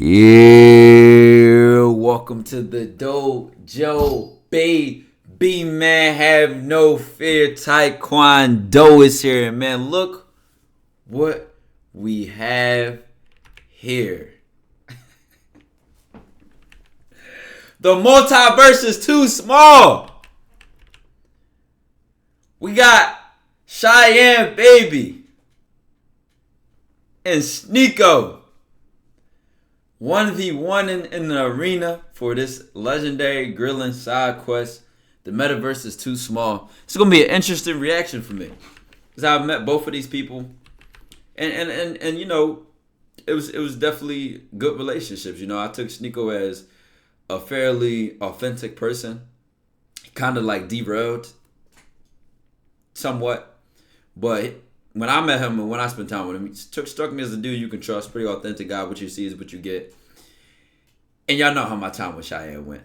Yeah, welcome to the Dojo, baby, man. Have no fear. TyKwonDoe is here, and man, look what we have here. The multiverse is too small. We got Chian Baby and Sneako. 1v1 in the arena for this legendary grilling side quest. The metaverse is too small. It's gonna be an interesting reaction for me, because I've met both of these people, and you know, it was definitely good relationships. You know, I took Sneako as a fairly authentic person, kind of like derailed somewhat, but when I met him and when I spent time with him, he struck me as a dude you can trust, pretty authentic guy. What you see is what you get. And y'all know how my time with Chian went.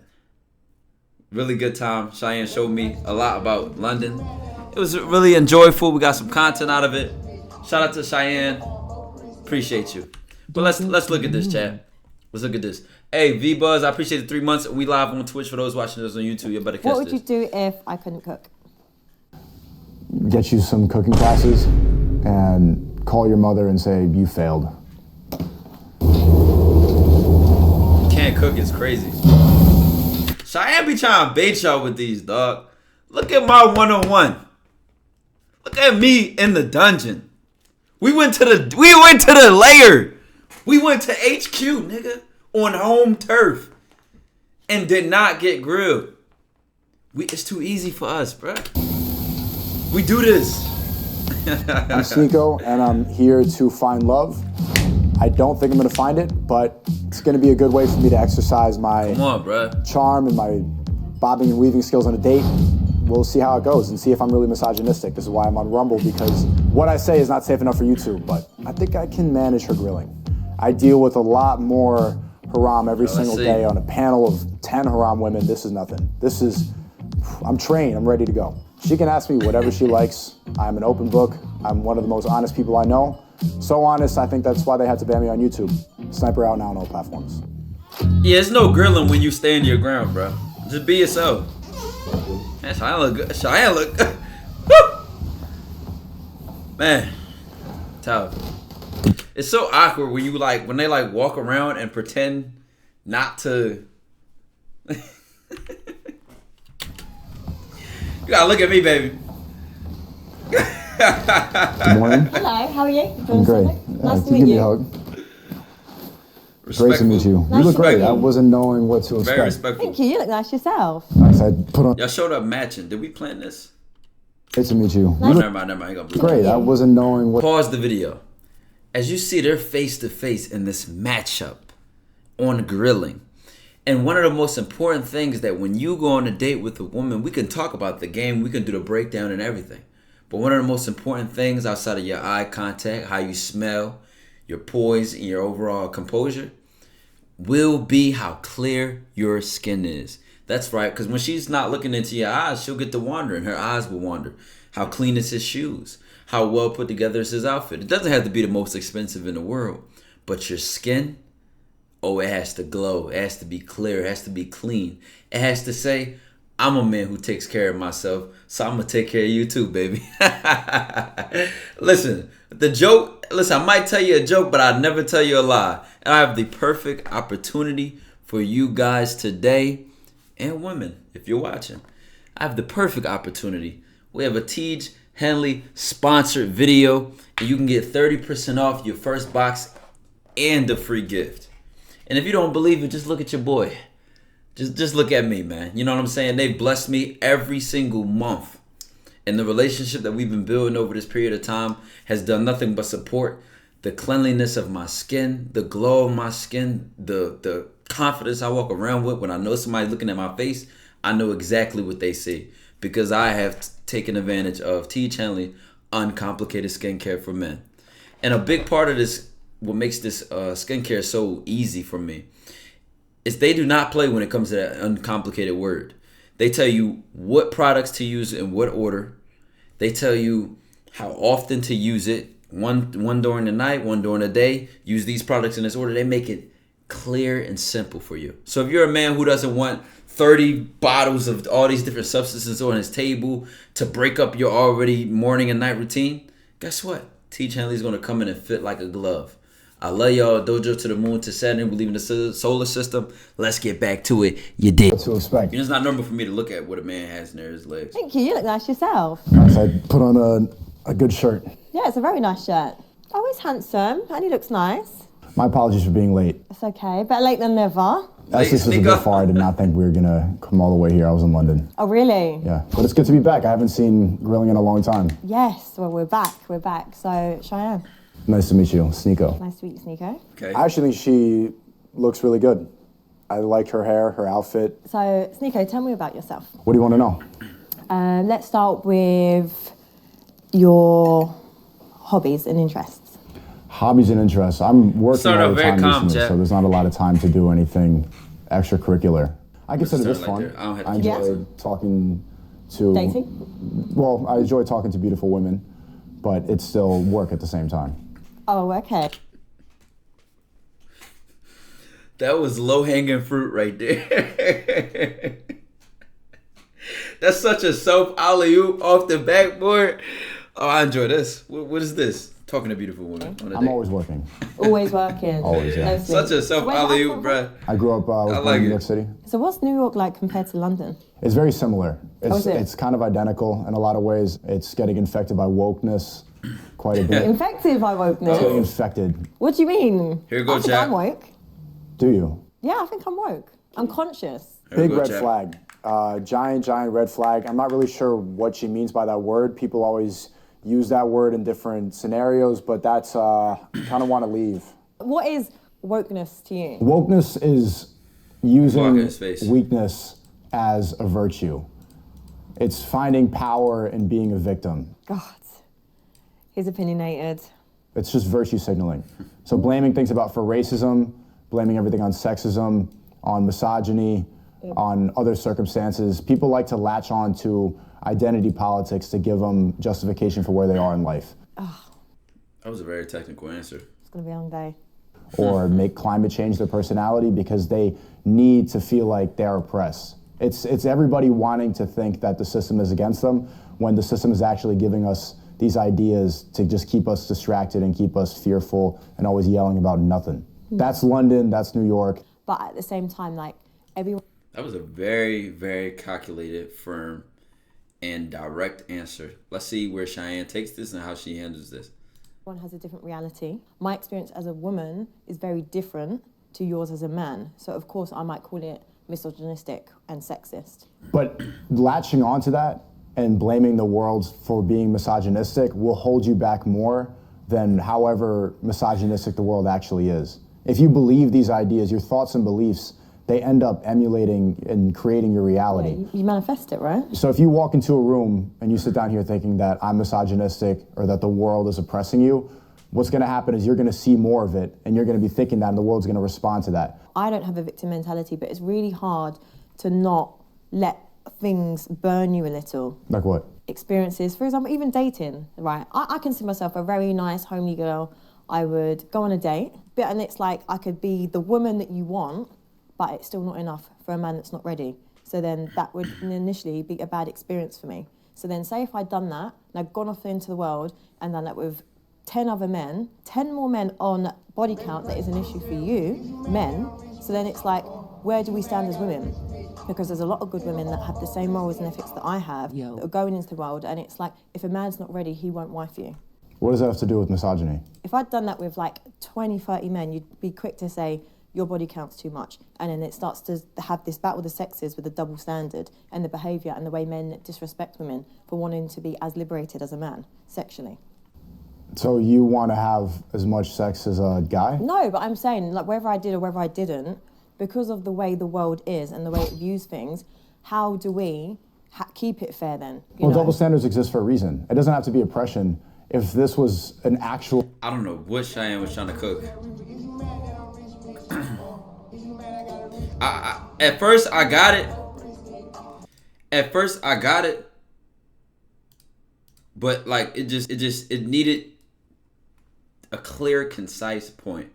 Really good time. Chian showed me a lot about London. It was really enjoyable. We got some content out of it. Shout out to Chian. Appreciate you. But let's look at this, chat. Let's look at this. Hey, V-Buzz, I appreciate the 3 months. We live on Twitch for those watching us on YouTube. You better catch this. What would you do if I couldn't cook? Get you some cooking classes and call your mother and say you failed. Can't cook is crazy. Chian be trying to bait y'all with these, dog. Look at my one-on-one. Look at me in the dungeon. We went to the lair. We went to HQ, nigga, on home turf, and did not get grilled. It's too easy for us, bruh. We do this. I'm Sneako, and I'm here to find love. I don't think I'm going to find it, but it's going to be a good way for me to exercise my charm and my bobbing and weaving skills on a date. We'll see how it goes and see if I'm really misogynistic. This is why I'm on Rumble, because what I say is not safe enough for YouTube, but I think I can manage her grilling. I deal with a lot more haram every single day on a panel of 10 haram women. This is nothing. I'm trained. I'm ready to go. She can ask me whatever she likes. I'm an open book. I'm one of the most honest people I know. So honest, I think that's why they had to ban me on YouTube. Sniper out now on all platforms. Yeah, it's no grilling when you stand your ground, bro. Just be yourself. Man, Chian look good. Chian look good. Woo! Man, tough. It's so awkward when when they walk around and pretend not to. You gotta look at me, baby. Good morning. Hello, how are you? I'm great. Nice to meet you. Give me a hug. Great to meet you. You look great. I wasn't knowing what to expect. Very respectful. Thank you. You look nice yourself. Nice. I put on. Y'all showed up matching. Did we plan this? Great to meet you. Oh, never mind. I ain't gonna Great. I wasn't knowing what. Pause the video. As you see, they're face to face in this matchup on grilling. And one of the most important things that when you go on a date with a woman, we can talk about the game, we can do the breakdown and everything. But one of the most important things outside of your eye contact, how you smell, your poise, and your overall composure, will be how clear your skin is. That's right, because when she's not looking into your eyes, she'll get to wandering. Her eyes will wander. How clean is his shoes? How well put together is his outfit? It doesn't have to be the most expensive in the world, but your skin, oh, it has to glow. It has to be clear. It has to be clean. It has to say, I'm a man who takes care of myself, so I'm going to take care of you too, baby. Listen, I might tell you a joke, but I'd never tell you a lie. And I have the perfect opportunity for you guys today, and women, if you're watching. I have the perfect opportunity. We have a Tej Henley sponsored video, and you can get 30% off your first box and a free gift. And if you don't believe it, just look at your boy. Just look at me, man. You know what I'm saying? They blessed me every single month. And the relationship that we've been building over this period of time has done nothing but support the cleanliness of my skin, the glow of my skin, the confidence I walk around with. When I know somebody looking at my face, I know exactly what they see, because I have taken advantage of Tej Henley uncomplicated skincare for men. And a big part of this, what makes this skincare so easy for me, is they do not play when it comes to that uncomplicated word. They tell you what products to use in what order. They tell you how often to use it. One during the night, one during the day. Use these products in this order. They make it clear and simple for you. So if you're a man who doesn't want 30 bottles of all these different substances on his table to break up your already morning and night routine, guess what? T. Chanley's going to come in and fit like a glove. I love y'all. Dojo to the moon to Saturn. We live in the solar system. Let's get back to it. You did. What to expect? It's not normal for me to look at what a man has near his legs. Thank you. You look nice yourself. Nice. I put on a good shirt. Yeah, it's a very nice shirt. Oh, he's handsome and he looks nice. My apologies for being late. It's okay. Better late than never. That's just a bit far. I did not think we were going to come all the way here. I was in London. Oh, really? Yeah. But it's good to be back. I haven't seen grilling in a long time. Yes. Well, we're back. We're back. So, Cheyenne. Nice to meet you, Sneako. Nice to meet you, Sneako. Okay. I actually think she looks really good. I like her hair, her outfit. So, Sneako, tell me about yourself. What do you want to know? Let's start with your hobbies and interests. Hobbies and interests. I'm working all the time recently, Jack. so there's not a lot of time to do anything extracurricular. I consider this fun. I enjoy talking to... Dating? Well, I enjoy talking to beautiful women, but it's still work at the same time. Oh, okay. That was low-hanging fruit right there. That's such a self-alley-oop off the backboard. Oh, I enjoy this. What is this? Talking to beautiful women on a date. I'm always working. Always working. Always, yeah. No sleep. Such a self-alley-oop, bruh. I grew up in New York City. So what's New York like compared to London? It's very similar. Is it? It's kind of identical in a lot of ways. It's getting infected by wokeness quite a bit. Infected by wokeness? It's getting infected. What do you mean? Here goes, I think Jack. I'm woke. Do you? Yeah, I think I'm woke. I'm conscious. Big red flag. Giant red flag. I'm not really sure what she means by that word. People always use that word in different scenarios, but that's, kind of want to leave. What is wokeness to you? Wokeness is using weakness as a virtue. It's finding power and being a victim. God, he's opinionated. It's just virtue signaling. So blaming things for racism, blaming everything on sexism, on misogyny, on other circumstances. People like to latch on to identity politics to give them justification for where they are in life. That was a very technical answer. It's going to be a long day. Or make climate change their personality because they need to feel like they're oppressed. It's everybody wanting to think that the system is against them when the system is actually giving us these ideas to just keep us distracted and keep us fearful and always yelling about nothing. That's London, that's New York. But at the same time, like, everyone... That was a very, very calculated, firm, and direct answer. Let's see where Cheyenne takes this and how she handles this. Everyone has a different reality. My experience as a woman is very different to yours as a man. So, of course, I might call it misogynistic and sexist. But latching onto that and blaming the world for being misogynistic will hold you back more than however misogynistic the world actually is. If you believe these ideas, your thoughts and beliefs, they end up emulating and creating your reality. Yeah, you manifest it, right? So if you walk into a room and you sit down here thinking that I'm misogynistic or that the world is oppressing you, what's going to happen is you're going to see more of it and you're going to be thinking that and the world's going to respond to that. I don't have a victim mentality, but it's really hard to not let things burn you a little. Like what? Experiences, for example, even dating, right? I consider myself a very nice, homely girl. I would go on a date, and it's like I could be the woman that you want, but it's still not enough for a man that's not ready. So then that would initially be a bad experience for me. So then say if I'd done that, and I'd gone off into the world and done that with 10 other men, 10 more men on body count that is an issue for you, men, so then it's like, where do we stand as women? Because there's a lot of good women that have the same morals and ethics that I have, that are going into the world, and it's like, if a man's not ready, he won't wife you. What does that have to do with misogyny? If I'd done that with like 20, 30 men, you'd be quick to say, your body count's too much. And then it starts to have this battle of the sexes with the double standard and the behaviour and the way men disrespect women for wanting to be as liberated as a man, sexually. So you want to have as much sex as a guy? No, but I'm saying, like, whether I did or whether I didn't, because of the way the world is and the way it views things, how do we keep it fair then? Well, double standards exist for a reason. It doesn't have to be oppression. If this was an actual... I don't know what Cheyenne was trying to cook. At first, I got it. But, like, it needed a clear, concise point.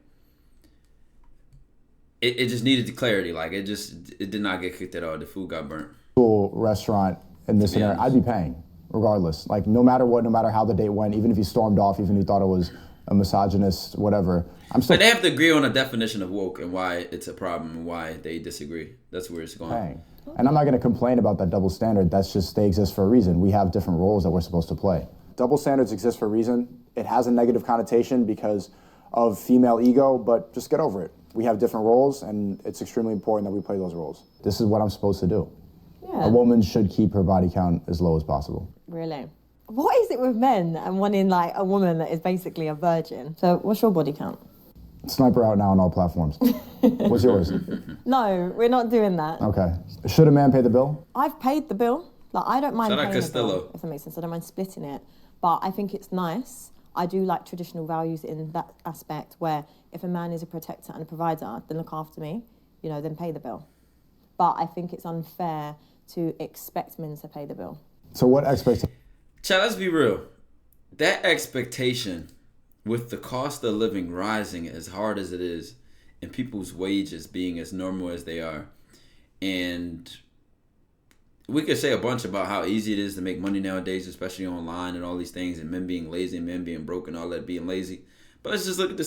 it just needed the clarity. Like it did not get kicked at all. The food got burnt. Restaurant in this scenario, I'd be paying regardless. Like no matter what, no matter how the date went, even if he stormed off, even if he thought it was a misogynist, whatever. I'm still. But they have to agree on a definition of woke and why it's a problem and why they disagree. That's where it's going. Paying. And I'm not going to complain about that double standard. That's just, they exist for a reason. We have different roles that we're supposed to play. Double standards exist for a reason. It has a negative connotation because of female ego, but just get over it. We have different roles, and it's extremely important that we play those roles. This is what I'm supposed to do. Yeah. A woman should keep her body count as low as possible. Really? What is it with men and wanting like a woman that is basically a virgin? So what's your body count? Sniper out now on all platforms. What's yours? No, we're not doing that. Okay. Should a man pay the bill? I've paid the bill. Like, I don't mind Shout out paying Costello. the bill, if that makes sense. I don't mind splitting it. But I think it's nice. I do like traditional values in that aspect where if a man is a protector and a provider, then look after me, you know, then pay the bill. But I think it's unfair to expect men to pay the bill. So what expectation? Chad, let's be real. That expectation with the cost of living rising as hard as it is and people's wages being as normal as they are, and we could say a bunch about how easy it is to make money nowadays, especially online and all these things, and men being lazy and men being broke and all that being lazy. But let's just look at the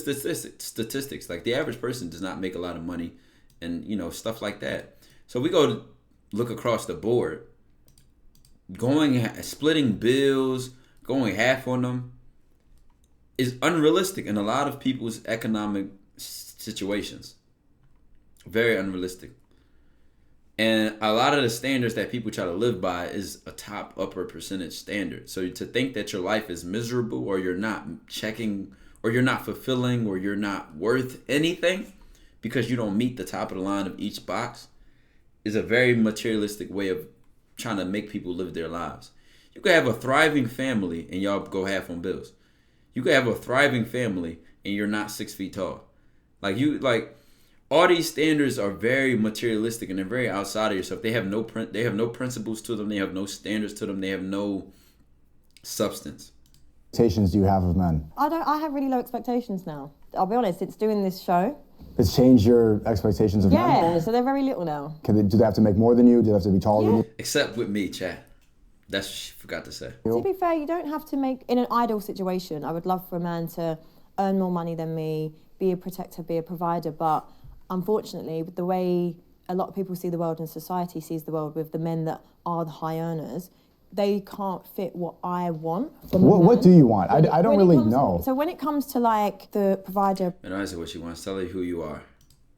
statistics. Like the average person does not make a lot of money and, you know, stuff like that. So we go look across the board, splitting bills, going half on them is unrealistic in a lot of people's economic situations. Very unrealistic. And a lot of the standards that people try to live by is a top upper percentage standard. So to think that your life is miserable or you're not checking or you're not fulfilling or you're not worth anything because you don't meet the top of the line of each box is a very materialistic way of trying to make people live their lives. You could have a thriving family and y'all go half on bills. You could have a thriving family and you're not 6 feet tall. All these standards are very materialistic and they're very outside of yourself. They have no principles to them. They have no standards to them. They have no substance. Expectations do you have of men? I have really low expectations now. I'll be honest, since doing this show. It's changed your expectations of men? Yeah, so they're very little now. Do they have to make more than you? Do they have to be taller than you? Except with me, Chad. That's what she forgot to say. To be fair, you don't have to make, in an ideal situation, I would love for a man to earn more money than me, be a protector, be a provider, but unfortunately, with the way a lot of people see the world and society sees the world with the men that are the high earners, they can't fit what I want from What do you want? I don't really know. So when it comes to like the provider... And I say what she wants. Tell her who you are.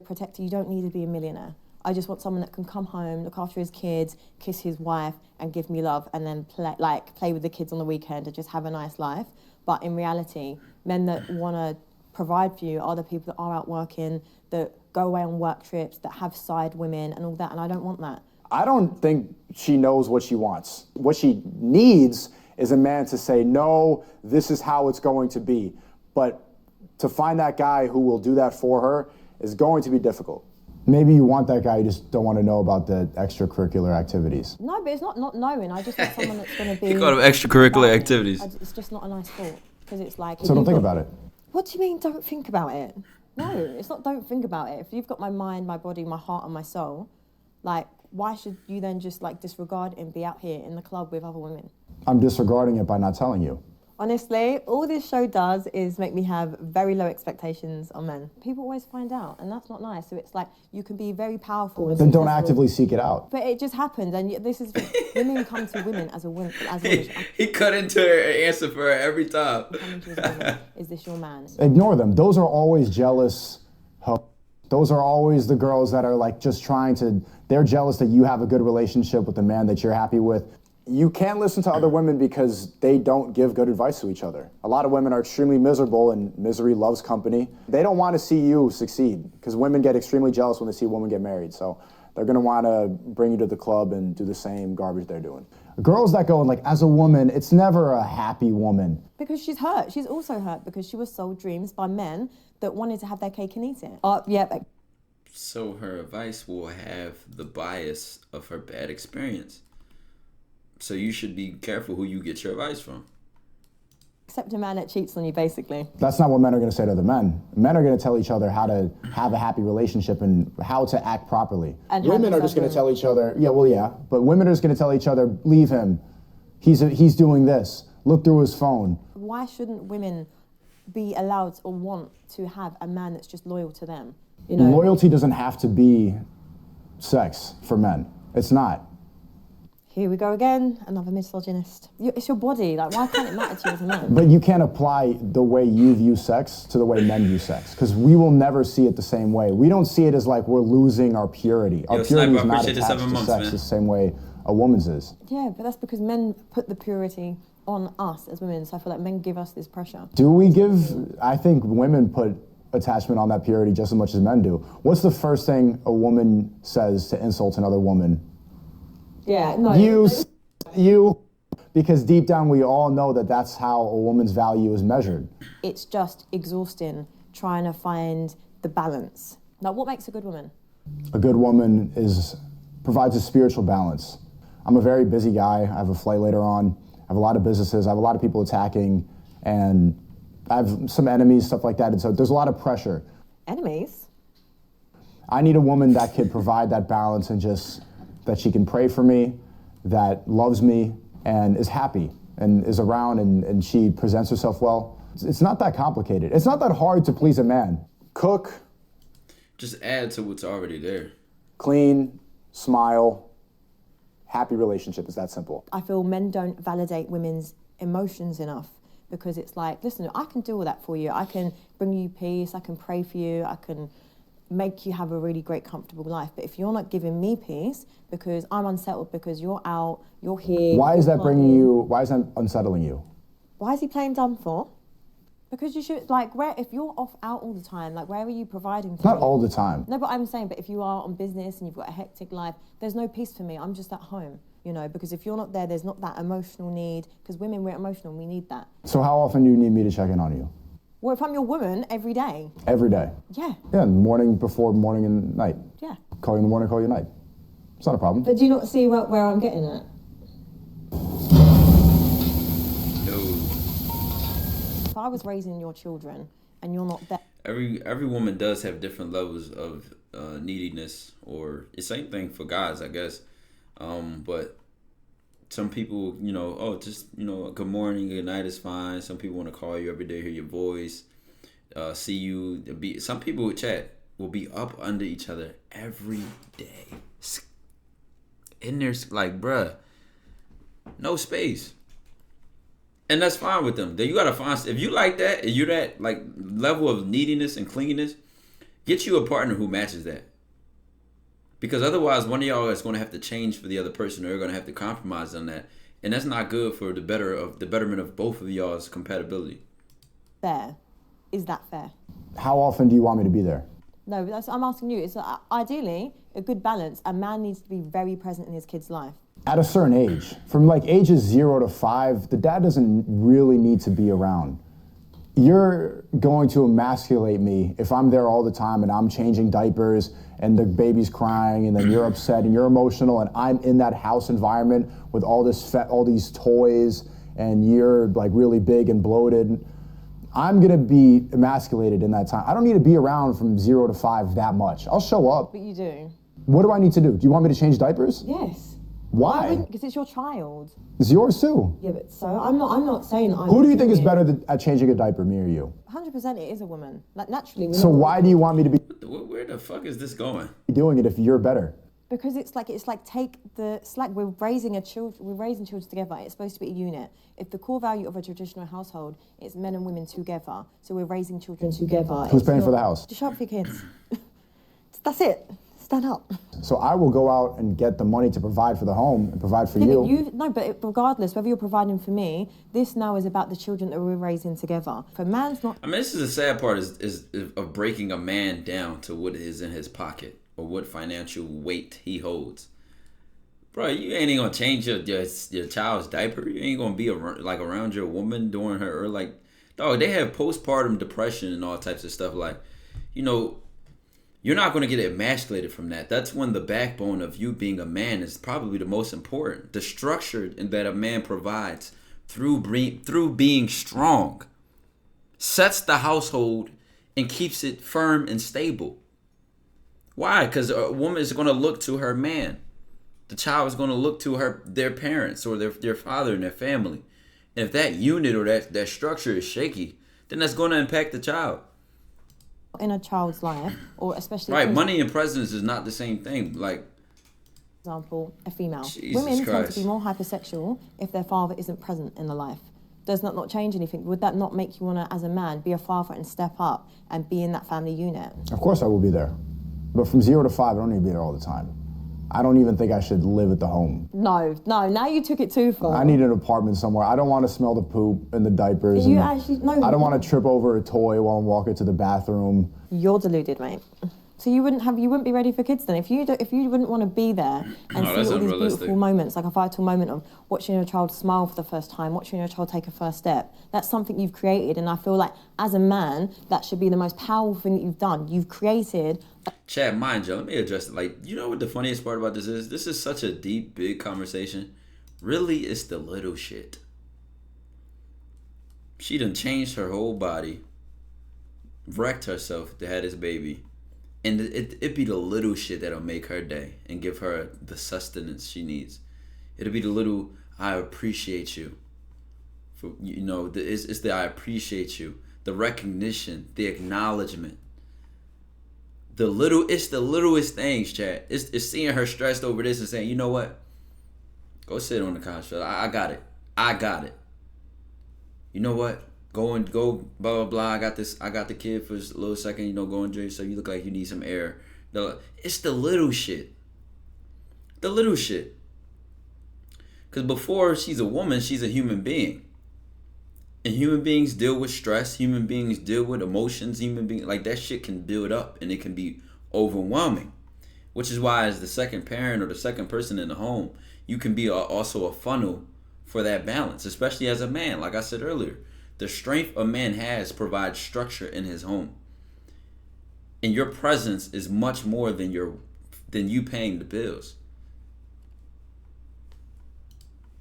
Protector, you don't need to be a millionaire. I just want someone that can come home, look after his kids, kiss his wife, and give me love, and then play with the kids on the weekend and just have a nice life. But in reality, men that want to provide for you are the people that are out working, that go away on work trips, that have side women and all that, and I don't want that. I don't think she knows what she wants. What she needs is a man to say, no, this is how it's going to be. But to find that guy who will do that for her is going to be difficult. Maybe you want that guy, you just don't want to know about the extracurricular activities. No, but it's not knowing. I just want someone that's going to be... You call them extracurricular activities. It's just not a nice thought, because it's like... So don't think about it. What do you mean, don't think about it? No, it's not don't think about it. If you've got my mind, my body, my heart, and my soul, like, why should you then just, like, disregard it and be out here in the club with other women? I'm disregarding it by not telling you. Honestly, all this show does is make me have very low expectations on men. People always find out, and that's not nice. So it's like, you can be very powerful. Then don't actively seek it out. But it just happens, and this is, women come to women as a woman. He cut into her answer for her every time. Is this your man? Ignore them. Those are always jealous. Those are always the girls that are like just trying to, they're jealous that you have a good relationship with the man that you're happy with. You can't listen to other women because they don't give good advice to each other. A lot of women are extremely miserable and misery loves company. They don't want to see you succeed because women get extremely jealous when they see a woman get married. So they're going to want to bring you to the club and do the same garbage they're doing. Girls that go, like, as a woman, it's never a happy woman. Because she's hurt. She's also hurt because she was sold dreams by men that wanted to have their cake and eat it. So her advice will have the bias of her bad experience. So you should be careful who you get your advice from. accept a man that cheats on you, basically. That's not what men are going to say to other men. Men are going to tell each other how to have a happy relationship and how to act properly. And women are just going to tell each other, but women are just going to tell each other, leave him. He's doing this. Look through his phone. Why shouldn't women be allowed or want to have a man that's just loyal to them? You know? Loyalty doesn't have to be sex for men. It's not. Here we go again, another misogynist. It's your body, like why can't it matter to you as a man? But you can't apply the way you view sex to the way men view sex, because we will never see it the same way. We don't see it as like we're losing our purity. Our purity is not attached to sex the same way a woman's is. Yeah, but that's because men put the purity on us as women, so I feel like men give us this pressure. Do we give, I think women put attachment on that purity just as much as men do. What's the first thing a woman says to insult another woman? Yeah, no. You, because deep down we all know that that's how a woman's value is measured. It's just exhausting trying to find the balance. Now, what makes a good woman? A good woman provides a spiritual balance. I'm a very busy guy. I have a flight later on. I have a lot of businesses. I have a lot of people attacking, and I have some enemies, stuff like that. And so there's a lot of pressure. Enemies? I need a woman that can provide that balance and just that she can pray for me, that loves me, and is happy, and is around, and she presents herself well. It's not that complicated. It's not that hard to please a man. Cook. Just add to what's already there. Clean, smile, happy relationship. It's that simple. I feel men don't validate women's emotions enough, because it's like, listen, I can do all that for you. I can bring you peace. I can pray for you. I can make you have a really great, comfortable life. But if you're not giving me peace because I'm unsettled because you're out, you're here. Why is that unsettling you? Why is he playing dumb for? Because you should, like, if you're out all the time, like, where are you providing for Not me? all the time. No, but I'm saying, but if you are on business and you've got a hectic life, there's no peace for me. I'm just at home, you know, because if you're not there, there's not that emotional need. Because women, we're emotional, we need that. So how often do you need me to check in on you? Well, if I'm your woman, every day. Every day? Yeah. Yeah, morning, before, morning and night. Yeah. Call you in the morning, call you at night. It's not a problem. But do you not see where I'm getting at? If I was raising your children and you're not there. Every woman does have different levels of neediness, or the same thing for guys, I guess. But some people, good morning, good night is fine. Some people want to call you every day, hear your voice, see you. Some people with chat will be up under each other every day. And there's like, bruh, no space. And that's fine with them. Then you gotta find, if you like that, and you're that like level of neediness and clinginess, get you a partner who matches that. Because otherwise, one of y'all is gonna have to change for the other person, or you're gonna have to compromise on that, and that's not good for the betterment of both of y'all's compatibility. Fair, is that fair? How often do you want me to be there? No, but I'm asking you. It's ideally a good balance. A man needs to be very present in his kid's life. At a certain age, from like ages 0 to 5, the dad doesn't really need to be around. You're going to emasculate me if I'm there all the time and I'm changing diapers and the baby's crying and then you're upset and you're emotional and I'm in that house environment with all these toys and you're like really big and bloated. I'm gonna be emasculated in that time. I don't need to be around from 0 to 5 that much. I'll show up. But you do. What do I need to do? Do you want me to change diapers? Yes. Why? Because it's your child. It's yours too. Yeah, but so I'm not saying that. Who do you think is better at changing a diaper, me or you? 100% it is a woman. Like naturally. So why do you want me to be Where the fuck is this going? doing it if you're better? Because it's like take the slack. We're raising children together. It's supposed to be a unit. If the core value of a traditional household is men and women together, so we're raising children together. Who's paying for the house? Just shut up for your kids. That's it. Stand up. So I will go out and get the money to provide for the home and provide for you. But regardless, whether you're providing for me, this now is about the children that we're raising together. For man's not. I mean, this is the sad part is of breaking a man down to what is in his pocket or what financial weight he holds. Bro, you ain't gonna change your child's diaper. You ain't gonna be around your woman during her, or like, dog, they have postpartum depression and all types of stuff. Like, you're not going to get emasculated from that. That's when the backbone of you being a man is probably the most important. The structure that a man provides through being strong, sets the household and keeps it firm and stable. Why? Because a woman is going to look to her man. The child is going to look to their parents or their father and their family. And if that unit or that structure is shaky, then that's going to impact the child. In a child's life, or especially... Right, money and presence is not the same thing. Like, for example, a female. Jesus Women tend Christ. to be more hypersexual if their father isn't present in the life. Does that not change anything? Would that not make you want to, as a man, be a father and step up and be in that family unit? Of course I will be there. But from 0 to 5, I don't need to be there all the time. I don't even think I should live at the home. No, now you took it too far. I need an apartment somewhere. I don't want to smell the poop and the diapers. You actually, no. I don't want to trip over a toy while I'm walking to the bathroom. You're deluded, mate. So you wouldn't be ready for kids then if you wouldn't want to be there and see all these beautiful moments, like a vital moment of watching your child smile for the first time, watching your child take a first step. That's something you've created, and I feel like as a man, that should be the most powerful thing that you've done. You've created. Chad, mind you, let me address it. Like, you know what the funniest part about this is? This is such a deep, big conversation. Really, it's the little shit. She done changed her whole body, wrecked herself to have this baby. And it be the little shit that'll make her day and give her the sustenance she needs. It'll be the little, I appreciate you. For, you know, it's the I appreciate you. The recognition, the acknowledgement. It's the littlest things, Chad. It's seeing her stressed over this and saying, you know what? Go sit on the couch. I got it. I got it. You know what? Go, blah, blah, blah. I got this. I got the kid for a little second. You know, go enjoy yourself. You look like you need some air. It's the little shit. The little shit. Because before she's a woman, she's a human being. And human beings deal with stress. Human beings deal with emotions. Like, that shit can build up and it can be overwhelming. Which is why, as the second parent or the second person in the home, you can be also a funnel for that balance, especially as a man. Like I said earlier, the strength a man has provides structure in his home. And your presence is much more than you paying the bills.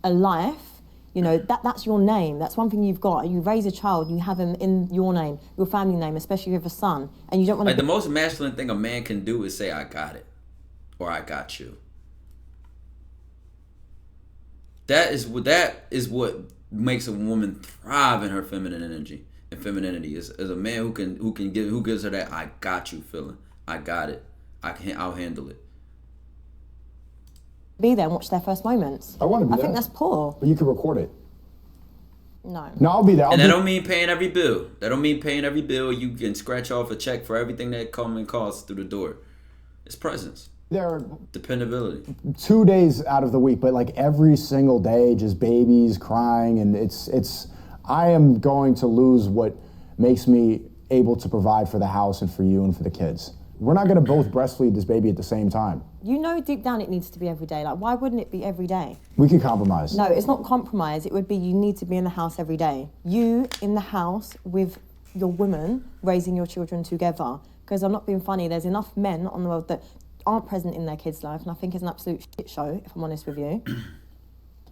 A life, you know, that's your name. That's one thing you've got. You raise a child, you have him in your name, your family name, especially if you have a son, and you don't want to... Like, the most masculine thing a man can do is say, I got it, or I got you. That is what makes a woman thrive in her feminine energy and femininity. Is a man who gives her that I got you feeling. I got it. I'll handle it. Be there and watch their first moments. I want to be there. I think that's poor. But you can record it. No. No, I'll be there. And that don't mean paying every bill. That don't mean paying every bill. You can scratch off a check for everything that comes and costs through the door. It's presence. There are dependability. 2 days out of the week, but like every single day, just babies crying, and I am going to lose what makes me able to provide for the house and for you and for the kids. We're not gonna both breastfeed this baby at the same time. You know deep down it needs to be every day. Like, why wouldn't it be every day? We can compromise. No, it's not compromise. It would be you need to be in the house every day. You in the house with your woman raising your children together. Because I'm not being funny, there's enough men on the world that aren't present in their kids' life, and I think it's an absolute shit show, if I'm honest with you.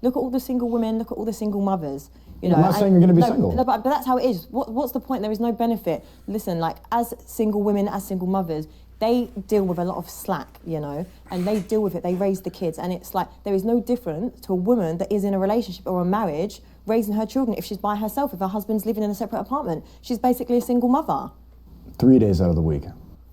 Look at all the single women, look at all the single mothers. You know, I'm not saying you're going to be single. No, but that's how it is. What's the point? There is no benefit. Listen, like, as single women, as single mothers, they deal with a lot of slack, you know, and they deal with it. They raise the kids, and it's like there is no different to a woman that is in a relationship or a marriage raising her children if she's by herself, if her husband's living in a separate apartment. She's basically a single mother. 3 days out of the week.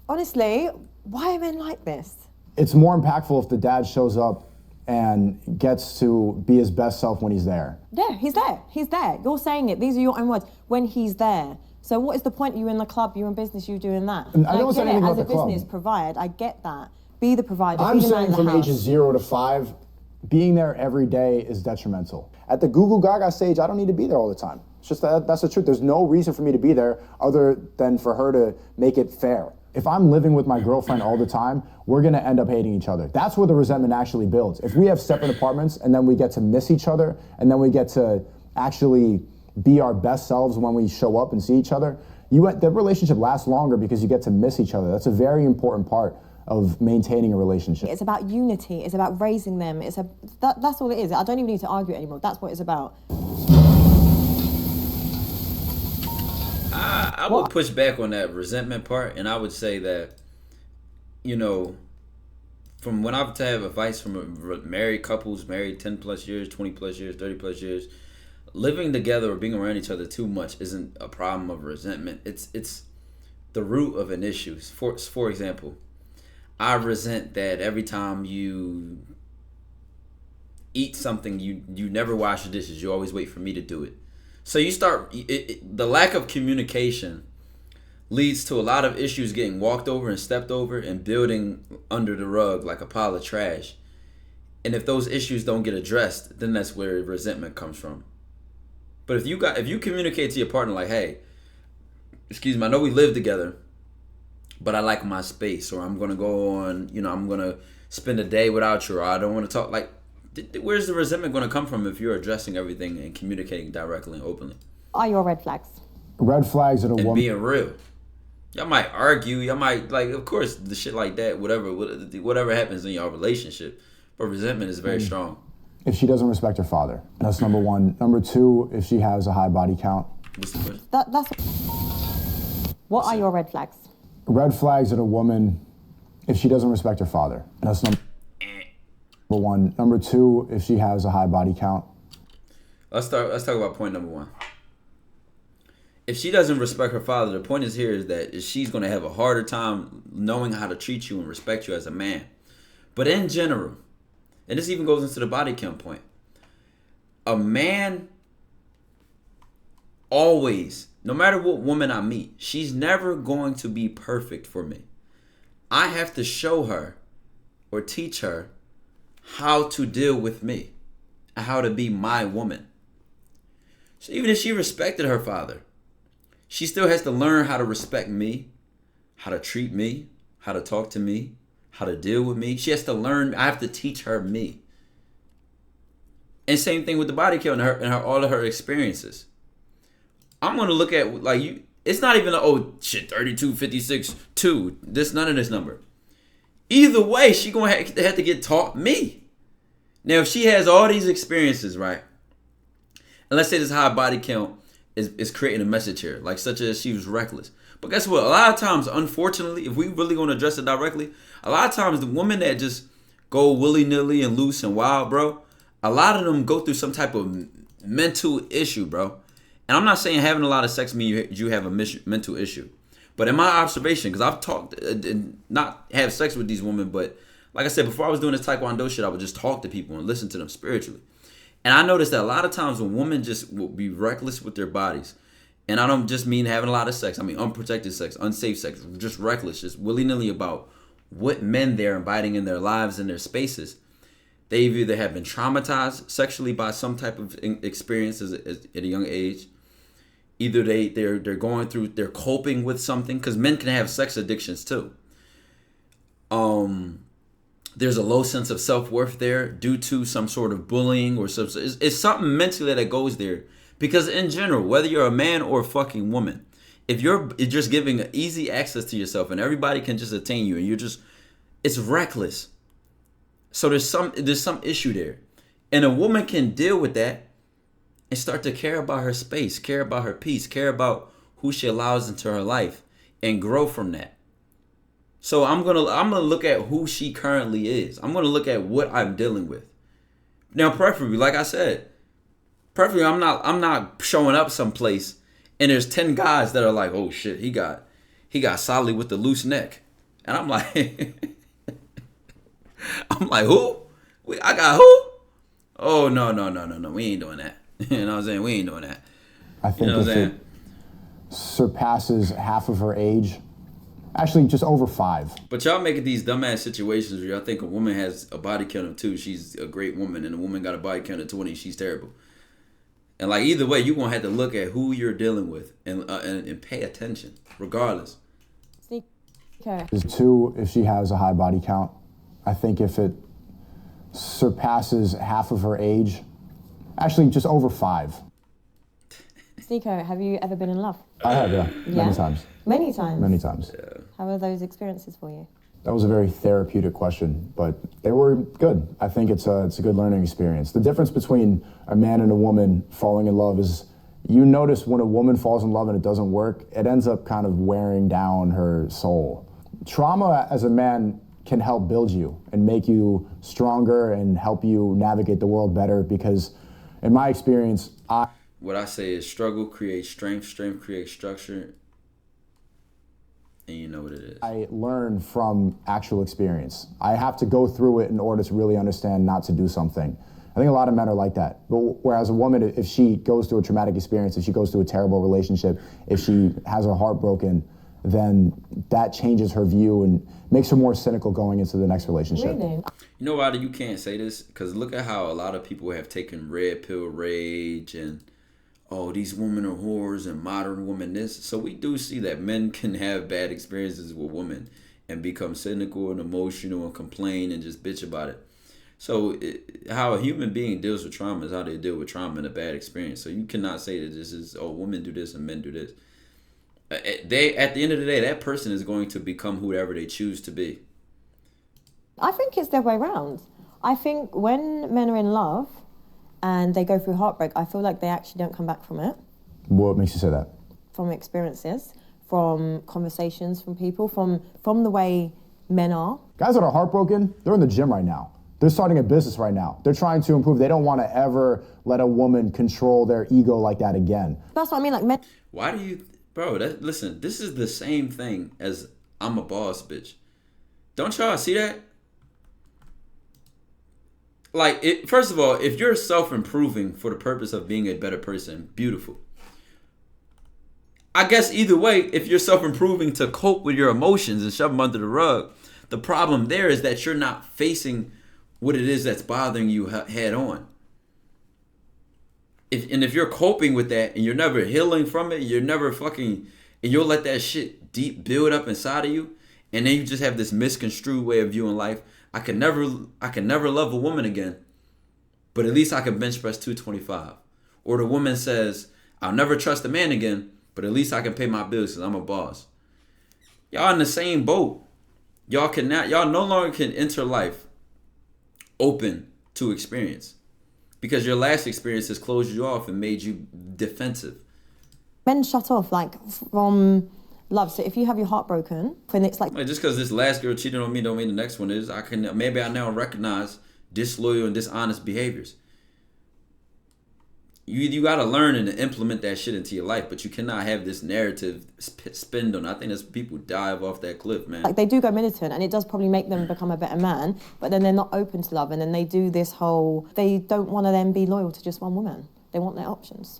Honestly, why are men like this? It's more impactful if the dad shows up and gets to be his best self when he's there. Yeah, he's there. He's there. You're saying it. These are your own words. When he's there. So what is the point? You in the club, you in business, you doing that. And I don't say anything about the club. As a business, provide. I get that. Be the provider. I'm be the man saying in the from house. ages 0 to 5, being there every day is detrimental. At the Goo Goo Gaga stage, I don't need to be there all the time. It's just that's the truth. There's no reason for me to be there other than for her to make it fair. If I'm living with my girlfriend all the time, we're gonna end up hating each other. That's where the resentment actually builds. If we have separate apartments and then we get to miss each other and then we get to actually be our best selves when we show up and see each other, the relationship lasts longer because you get to miss each other. That's a very important part of maintaining a relationship. It's about unity. It's about raising them. That's all it is. I don't even need to argue it anymore. That's what it's about. I would push back on that resentment part, and I would say that, you know, from when I've had advice from married couples, married 10 plus years, 20 plus years, 30 plus years, living together or being around each other too much isn't a problem of resentment. It's the root of an issue. For example, I resent that every time you eat something, you never wash the dishes. You always wait for me to do it. So you start, the lack of communication leads to a lot of issues getting walked over and stepped over and building under the rug like a pile of trash. And if those issues don't get addressed, then that's where resentment comes from. But if you communicate to your partner like, hey, excuse me, I know we live together, but I like my space, or I'm gonna go on, I'm gonna spend a day without you, or I don't want to talk. Like, where's the resentment gonna come from if you're addressing everything and communicating directly and openly? Are your red flags? Red flags in a woman. Being real. Y'all might argue. Y'all might, like, of course, the shit like that, whatever happens in your relationship. But resentment is very strong. If she doesn't respect her father, that's number one. Number two, if she has a high body count. What's the question? What are your red flags? Red flags in a woman, if she doesn't respect her father. That's number one. Number two, if she has a high body count. Let's talk about point number one. If she doesn't respect her father, the point is that she's going to have a harder time knowing how to treat you and respect you as a man. But in general, and this even goes into the body count point, a man always, no matter what woman I meet, she's never going to be perfect for me. I have to show her or teach her how to deal with me and how to be my woman. So even if she respected her father, she still has to learn how to respect me, how to treat me, how to talk to me, how to deal with me. She has to learn. I have to teach her me. And same thing with the body count and all of her experiences. I'm going to look at, like, you. It's not even 32, 56, 2. None of this number. Either way, she going to have to get taught me. Now, if she has all these experiences, right? And let's say this high body count is creating a message here, like such as she was reckless. But guess what? A lot of times, unfortunately, if we really going to address it directly, a lot of times the women that just go willy-nilly and loose and wild, bro, a lot of them go through some type of mental issue, bro. And I'm not saying having a lot of sex means you have a mental issue. But in my observation, because I've talked and not have sex with these women, but like I said, before I was doing this TyKwonDoe shit, I would just talk to people and listen to them spiritually. And I noticed that a lot of times when women just will be reckless with their bodies, and I don't just mean having a lot of sex, I mean unprotected sex, unsafe sex, just reckless, just willy-nilly about what men they're inviting in their lives and their spaces. They've either have been traumatized sexually by some type of experience at a young age. Either they're going through, they're coping with something, because men can have sex addictions too. There's a low sense of self-worth there due to some sort of bullying or some. It's something mentally that goes there. Because in general, whether you're a man or a fucking woman, if you're just giving easy access to yourself and everybody can just attain you, and it's reckless. So there's some issue there. And a woman can deal with that and start to care about her space, care about her peace, care about who she allows into her life, and grow from that. So I'm gonna look at who she currently is. I'm gonna look at what I'm dealing with. Now, preferably, like I said, I'm not showing up someplace and there's 10 guys that are like, oh shit, he got Solly with the loose neck, and I'm like, who? I got who? Oh no, we ain't doing that. You know what I'm saying? We ain't doing that. I think if it surpasses half of her age. Actually, just over 5. But y'all making these dumbass situations where y'all think a woman has a body count of 2, she's a great woman, and a woman got a body count of 20, she's terrible. And like either way, you're gonna have to look at who you're dealing with and pay attention, regardless. Okay. 2, if she has a high body count. I think if it surpasses half of her age, actually just over 5. Sneako, have you ever been in love? I have, yeah. Many times. Many times? Many times. Yeah. How were those experiences for you? That was a very therapeutic question, but they were good. I think it's a good learning experience. The difference between a man and a woman falling in love is You notice when a woman falls in love and it doesn't work, it ends up kind of wearing down her soul. Trauma as a man can help build you and make you stronger and help you navigate the world better because in my experience, what I say is struggle creates strength, strength creates structure, and you know what it is. I learn from actual experience. I have to go through it in order to really understand not to do something. I think a lot of men are like that. But whereas a woman, if she goes through a traumatic experience, if she goes through a terrible relationship, if she has her heart broken, then that changes her view and makes her more cynical going into the next relationship. Really? You know why you can't say this? Because look at how a lot of people have taken red pill rage and, oh, these women are whores and modern women this. So we do see that men can have bad experiences with women and become cynical and emotional and complain and just bitch about it. So how a human being deals with trauma is how they deal with trauma and a bad experience. So you cannot say that this is, oh, women do this and men do this. At the end of the day, that person is going to become whoever they choose to be. I think it's the other way around. I think when men are in love and they go through heartbreak, I feel like they actually don't come back from it. What makes you say that? From experiences, from conversations from people, from the way men are. Guys that are heartbroken, they're in the gym right now. They're starting a business right now. They're trying to improve. They don't want to ever let a woman control their ego like that again. That's what I mean, like men. Why do you... Bro, listen, this is the same thing as I'm a boss, bitch. Don't y'all see that? Like, first of all, if you're self-improving for the purpose of being a better person, beautiful. I guess either way, if you're self-improving to cope with your emotions and shove them under the rug, the problem there is that you're not facing what it is that's bothering you head on. If you're coping with that and you're never healing from it, you're never fucking, and you'll let that shit deep build up inside of you, and then you just have this misconstrued way of viewing life. I can never love a woman again, but at least I can bench press 225. Or the woman says, I'll never trust a man again, but at least I can pay my bills because I'm a boss. Y'all in the same boat. Y'all no longer can enter life open to experience. Because your last experience has closed you off and made you defensive. Men shut off, like, from love. So if you have your heart broken, then it's like... Just because this last girl cheated on me don't mean the next one is. Maybe I now recognize disloyal and dishonest behaviors. You got to learn and implement that shit into your life, but you cannot have this narrative spin on. I think that's people dive off that cliff, man. Like, they do go militant, and it does probably make them become a better man, but then they're not open to love, and then they do this whole... They don't want to then be loyal to just one woman. They want their options.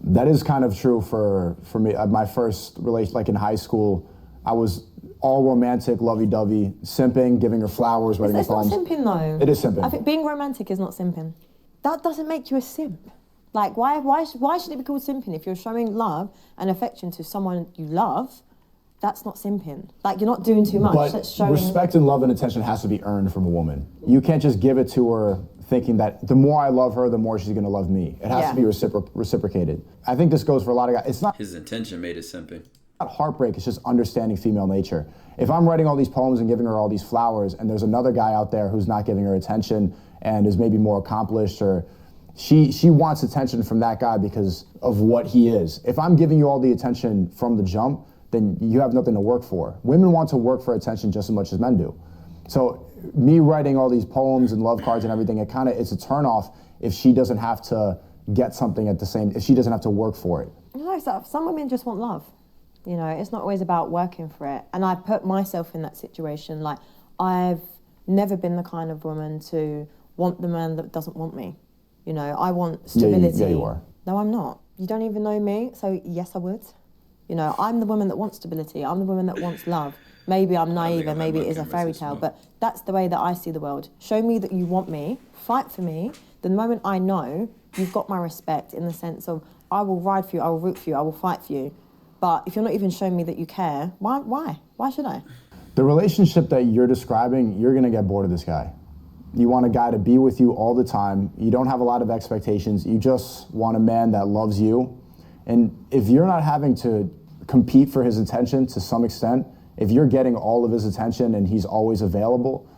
That is kind of true for me. My first relation, like in high school, I was all romantic, lovey-dovey, simping, giving her flowers, writing her poems. It's not simping, though. It is simping. I think being romantic is not simping. That doesn't make you a simp. Like, why should it be called simping? If you're showing love and affection to someone you love, that's not simping. Like, you're not doing too much. But respect and love and attention has to be earned from a woman. You can't just give it to her thinking that the more I love her, the more she's going to love me. It has to be reciprocated. I think this goes for a lot of guys. It's not... His intention made it simping. Not heartbreak, it's just understanding female nature. If I'm writing all these poems and giving her all these flowers, and there's another guy out there who's not giving her attention and is maybe more accomplished, or... She wants attention from that guy because of what he is. If I'm giving you all the attention from the jump, then you have nothing to work for. Women want to work for attention just as much as men do. So me writing all these poems and love cards and everything, it's a turnoff if she doesn't have to get something if she doesn't have to work for it. No, some women just want love. You know, it's not always about working for it. And I put myself in that situation. Like, I've never been the kind of woman to want the man that doesn't want me. You know, I want stability. Yeah, you are. No, I'm not. You don't even know me, so yes, I would. You know, I'm the woman that wants stability. I'm the woman that wants love. Maybe I'm naive and maybe it is a fairy tale, but that's the way that I see the world. Show me that you want me, fight for me. The moment I know you've got my respect in the sense of I will ride for you, I will root for you, I will fight for you. But if you're not even showing me that you care, why? Why should I? The relationship that you're describing, you're going to get bored of this guy. You want a guy to be with you all the time. You don't have a lot of expectations. You just want a man that loves you. And if you're not having to compete for his attention to some extent, if you're getting all of his attention and he's always available,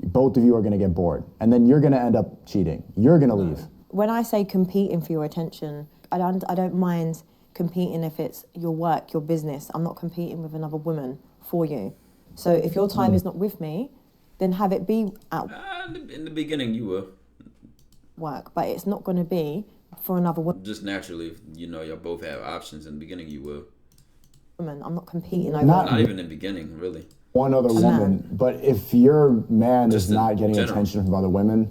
both of you are going to get bored. And then you're going to end up cheating. You're going to leave. When I say competing for your attention, I don't mind competing if it's your work, your business. I'm not competing with another woman for you. So if your time is not with me, then have it be at in the beginning, you will. Work, but it's not going to be for another woman. Just naturally, y'all both have options. In the beginning, you will. I'm not competing over. Not even in the beginning, really. One other woman, but if your man is not getting attention from other women,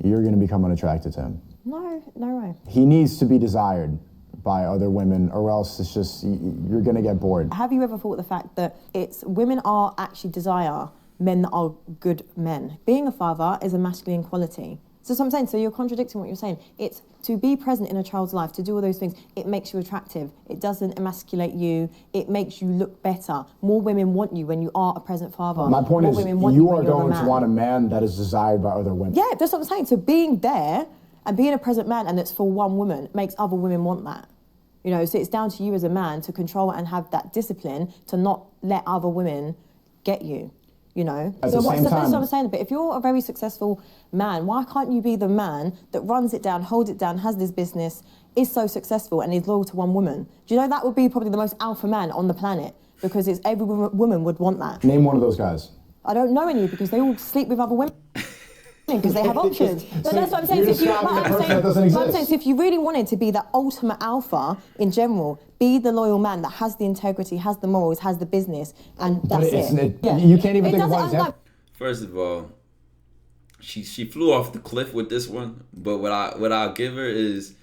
you're going to become unattracted to him. No way. He needs to be desired by other women, or else it's just, you're going to get bored. Have you ever thought the fact that women are actually desire men that are good men? Being a father is a masculine quality. So that's what I'm saying. So you're contradicting what you're saying. It's to be present in a child's life, to do all those things. It makes you attractive. It doesn't emasculate you. It makes you look better. More women want you when you are a present father. My point is, you are going to want a man that is desired by other women. Yeah, that's what I'm saying. So being there and being a present man, and it's for one woman, makes other women want that. So it's down to you as a man to control and have that discipline to not let other women get you. That's what I'm saying. But if you're a very successful man, why can't you be the man that runs it down, holds it down, has this business, is so successful and is loyal to one woman? Do you know that would be probably the most alpha man on the planet? Because every woman would want that. Name one of those guys. I don't know any because they all sleep with other women. Because they have options. But that's what I'm saying. So if you really wanted to be the ultimate alpha in general, be the loyal man that has the integrity, has the morals, has the business, and that's it. You can't even think of one example. First of all, she flew off the cliff with this one. But what I'll give her is,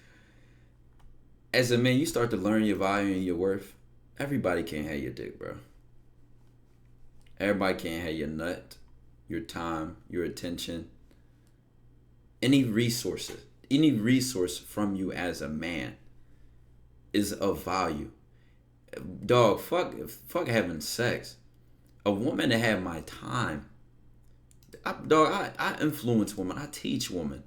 as a man, you start to learn your value and your worth. Everybody can't have your dick, bro. Everybody can't have your nut, your time, your attention. Any resource from you as a man is of value. Dog, fuck having sex. A woman that have my time. I influence women. I teach women.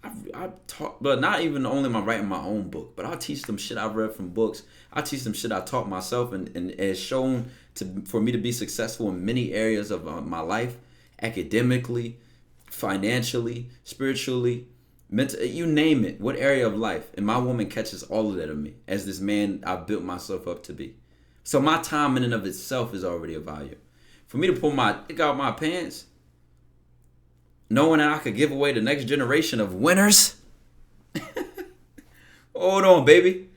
I talk, but not even only am I writing my own book, but I teach them shit I've read from books. I teach them shit I taught myself, and has shown for me to be successful in many areas of my life, academically, financially, spiritually, mentally, you name it, what area of life. And my woman catches all of that of me as this man I've built myself up to be. So my time in and of itself is already of value. For me to pull my dick out my pants, knowing that I could give away the next generation of winners. Hold on, baby.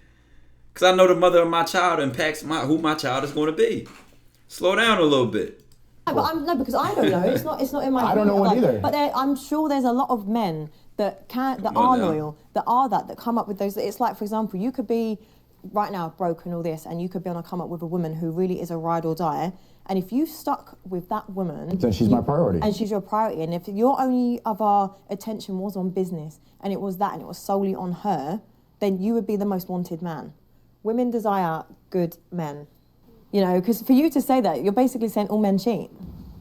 Because I know the mother of my child impacts who my child is going to be. Slow down a little bit. No, because I don't know. It's not in my. I don't know one either. But I'm sure there's a lot of men that are loyal, that come up with those. It's like, for example, you could be right now broke and all this, and you could be able to come up with a woman who really is a ride or die. And if you stuck with that woman, then she's my priority. And she's your priority. And if your only other attention was on business, and it was solely on her, then you would be the most wanted man. Women desire good men. Because for you to say that, you're basically saying all men cheat.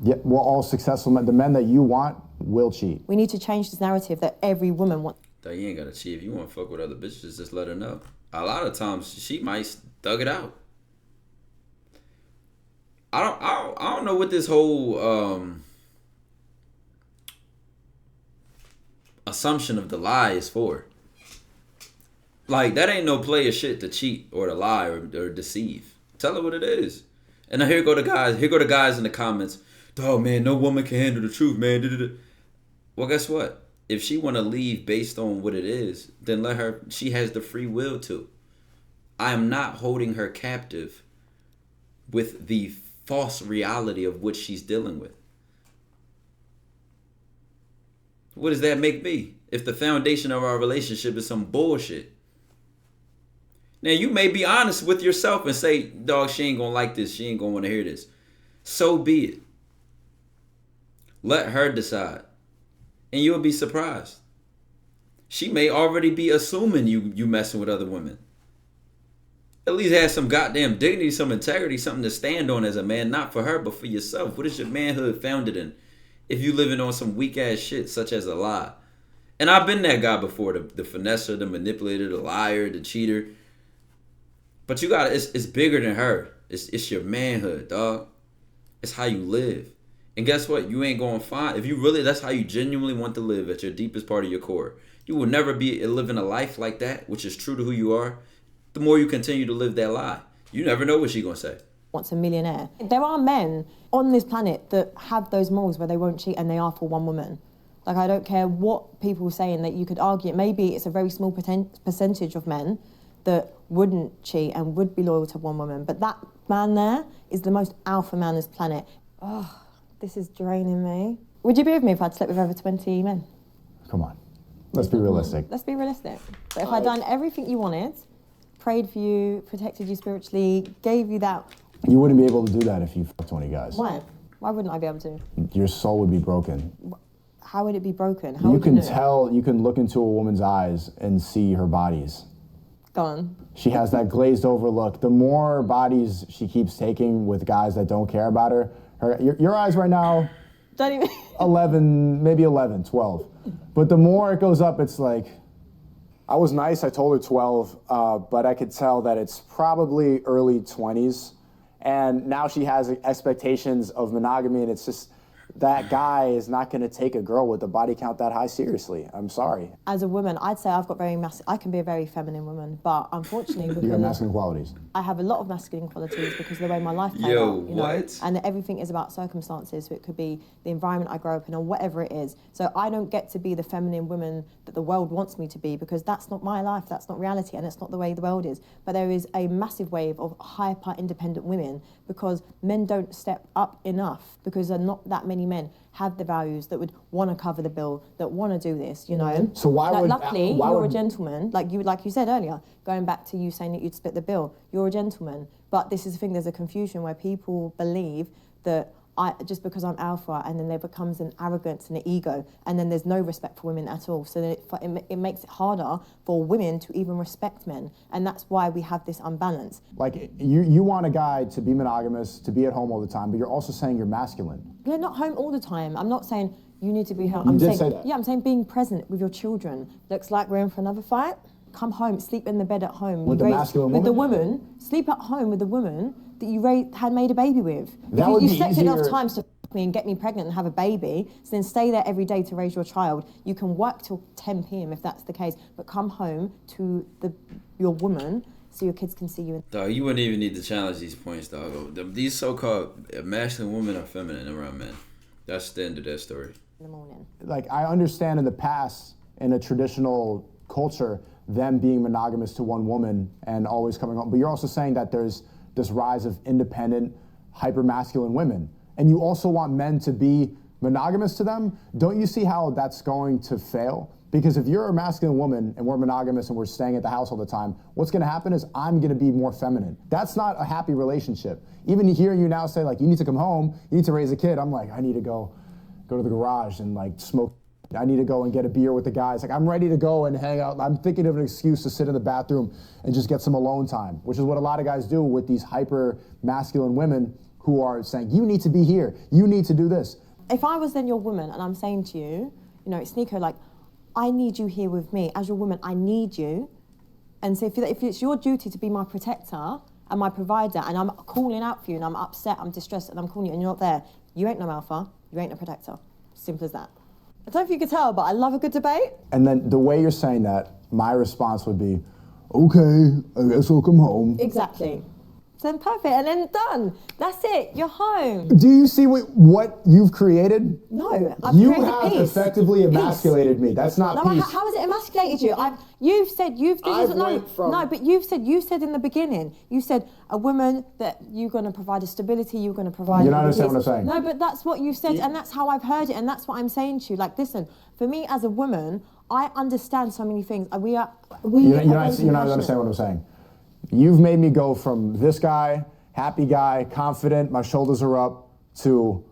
Yeah, well, all successful men, the men that you want will cheat. We need to change this narrative that every woman wants. That you ain't got to cheat. If you want to fuck with other bitches, just let her know. A lot of times, she might thug it out. I don't know what this whole assumption of the lie is for. Like, that ain't no player shit to cheat or to lie or deceive. Tell her what it is. And now here go the guys in the comments. Oh man, no woman can handle the truth, man. Well, guess what? If she want to leave based on what it is, then let her. She has the free will to. I am not holding her captive with the false reality of what she's dealing with. What does that make me? If the foundation of our relationship is some bullshit. Now, you may be honest with yourself and say, dog, she ain't gonna like this. She ain't gonna want to hear this. So be it. Let her decide. And you'll be surprised. She may already be assuming you messing with other women. At least have some goddamn dignity, some integrity, something to stand on as a man. Not for her, but for yourself. What is your manhood founded in? If you living on some weak ass shit such as a lie. And I've been that guy before. The finesser, the manipulator, the liar, the cheater. But you got it's bigger than her. It's your manhood, dog. It's how you live. And guess what? You ain't going to find, if you really, that's how you genuinely want to live at your deepest part of your core. You will never be living a life like that, which is true to who you are. The more you continue to live that lie, you never know what she's going to say. Wants a millionaire. There are men on this planet that have those morals where they won't cheat and they are for one woman. Like, I don't care what people are saying, that you could argue. Maybe it's a very small percentage of men that wouldn't cheat and would be loyal to one woman. But that man there is the most alpha man on this planet. Oh, this is draining me. Would you be with me if I'd slept with over 20 men? Come on. Let's be realistic. Let's be realistic. But if I'd done everything you wanted, prayed for you, protected you spiritually, gave you that... You wouldn't be able to do that if you fucked 20 guys. Why? Why wouldn't I be able to? Your soul would be broken. How would it be broken? How you can tell, you can look into a woman's eyes and see her bodies. Go on. She has that glazed over look. The more bodies she keeps taking with guys that don't care about her, your eyes right now, Don't even... 11, maybe 11, 12. But the more it goes up, it's like, I was nice, I told her 12, but I could tell that it's probably early 20s. And now she has expectations of monogamy, and it's just, that guy is not going to take a girl with a body count that high seriously. I'm sorry. As a woman, I'd say I've got I can be a very feminine woman, but unfortunately... You got masculine qualities. I have a lot of masculine qualities because of the way my life played out, you know? And everything is about circumstances, so it could be the environment I grow up in or whatever it is. So I don't get to be the feminine woman that the world wants me to be, because that's not my life, that's not reality, and it's not the way the world is. But there is a massive wave of hyper independent women because men don't step up enough, because there are not that many men have the values that would want to cover the bill, that want to do this, you know? So luckily, you're a gentleman, like you said earlier, going back to you saying that you'd split the bill, you're a gentleman. But this is the thing, there's a confusion where people believe that just because I'm alpha, and then there becomes an arrogance and an ego, and then there's no respect for women at all. So then it makes it harder for women to even respect men, and that's why we have this unbalance. Like, you want a guy to be monogamous, to be at home all the time, but you're also saying you're masculine. You're not home all the time. I'm not saying you need to be home. You did say that. Yeah, I'm saying being present with your children. Looks like we're in for another fight. Come home, sleep in the bed at home. With the masculine woman? With the woman, sleep at home with the woman that you had made a baby with. That would be easier. If you slept enough times to f me and get me pregnant and have a baby, so then stay there every day to raise your child. You can work till 10 p.m. if that's the case, but come home to your woman so your kids can see you. Dog, you wouldn't even need to challenge these points, dog. These so-called masculine women are feminine around men. That's the end of that story. In the morning. Like, I understand in the past, in a traditional culture, them being monogamous to one woman and always coming home. But you're also saying that there's this rise of independent, hyper-masculine women. And you also want men to be monogamous to them. Don't you see how that's going to fail? Because if you're a masculine woman and we're monogamous and we're staying at the house all the time, what's gonna happen is I'm gonna be more feminine. That's not a happy relationship. Even hearing you now say, like, you need to come home, you need to raise a kid, I'm like, I need to go to the garage and, like, smoke. I need to go and get a beer with the guys. Like, I'm ready to go and hang out. I'm thinking of an excuse to sit in the bathroom and just get some alone time, which is what a lot of guys do with these hyper masculine women who are saying, you need to be here, you need to do this. If I was then your woman and I'm saying to you, you know, Sneako, like, I need you here with me. As your woman, I need you. And so if it's your duty to be my protector and my provider, and I'm calling out for you and I'm upset, I'm distressed, and I'm calling you and you're not there, you ain't no alpha, you ain't no protector. Simple as that. I don't know if you could tell, but I love a good debate. And then the way you're saying that, my response would be, okay, I guess I'll come home. Exactly. So then perfect, and then done. That's it, you're home. Do you see what you've created? No, I've you created have peace. Effectively emasculated me. That's not no, peace. How has it emasculated you? You said in the beginning, you said a woman that you're going to provide a stability, you're going to provide... You don't understand what I'm saying. No, but that's what you said, and that's how I've heard it, and that's what I'm saying to you. Like, listen, for me as a woman, I understand so many things. You're not understanding what I'm saying. You've made me go from this guy, happy guy, confident, my shoulders are up, to,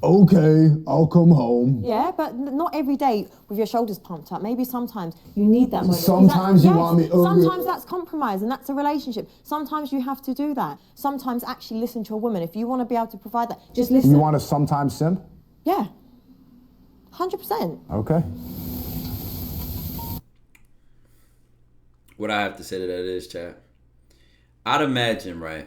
okay, I'll come home. Yeah, but not every day with your shoulders pumped up. Maybe sometimes you need that moment. Sometimes you want me... Sometimes that's compromise, and that's a relationship. Sometimes you have to do that. Sometimes actually listen to a woman. If you want to be able to provide that, just listen. You want to sometimes simp? Yeah. 100%. Okay. What I have to say to that is, chat, I'd imagine, right,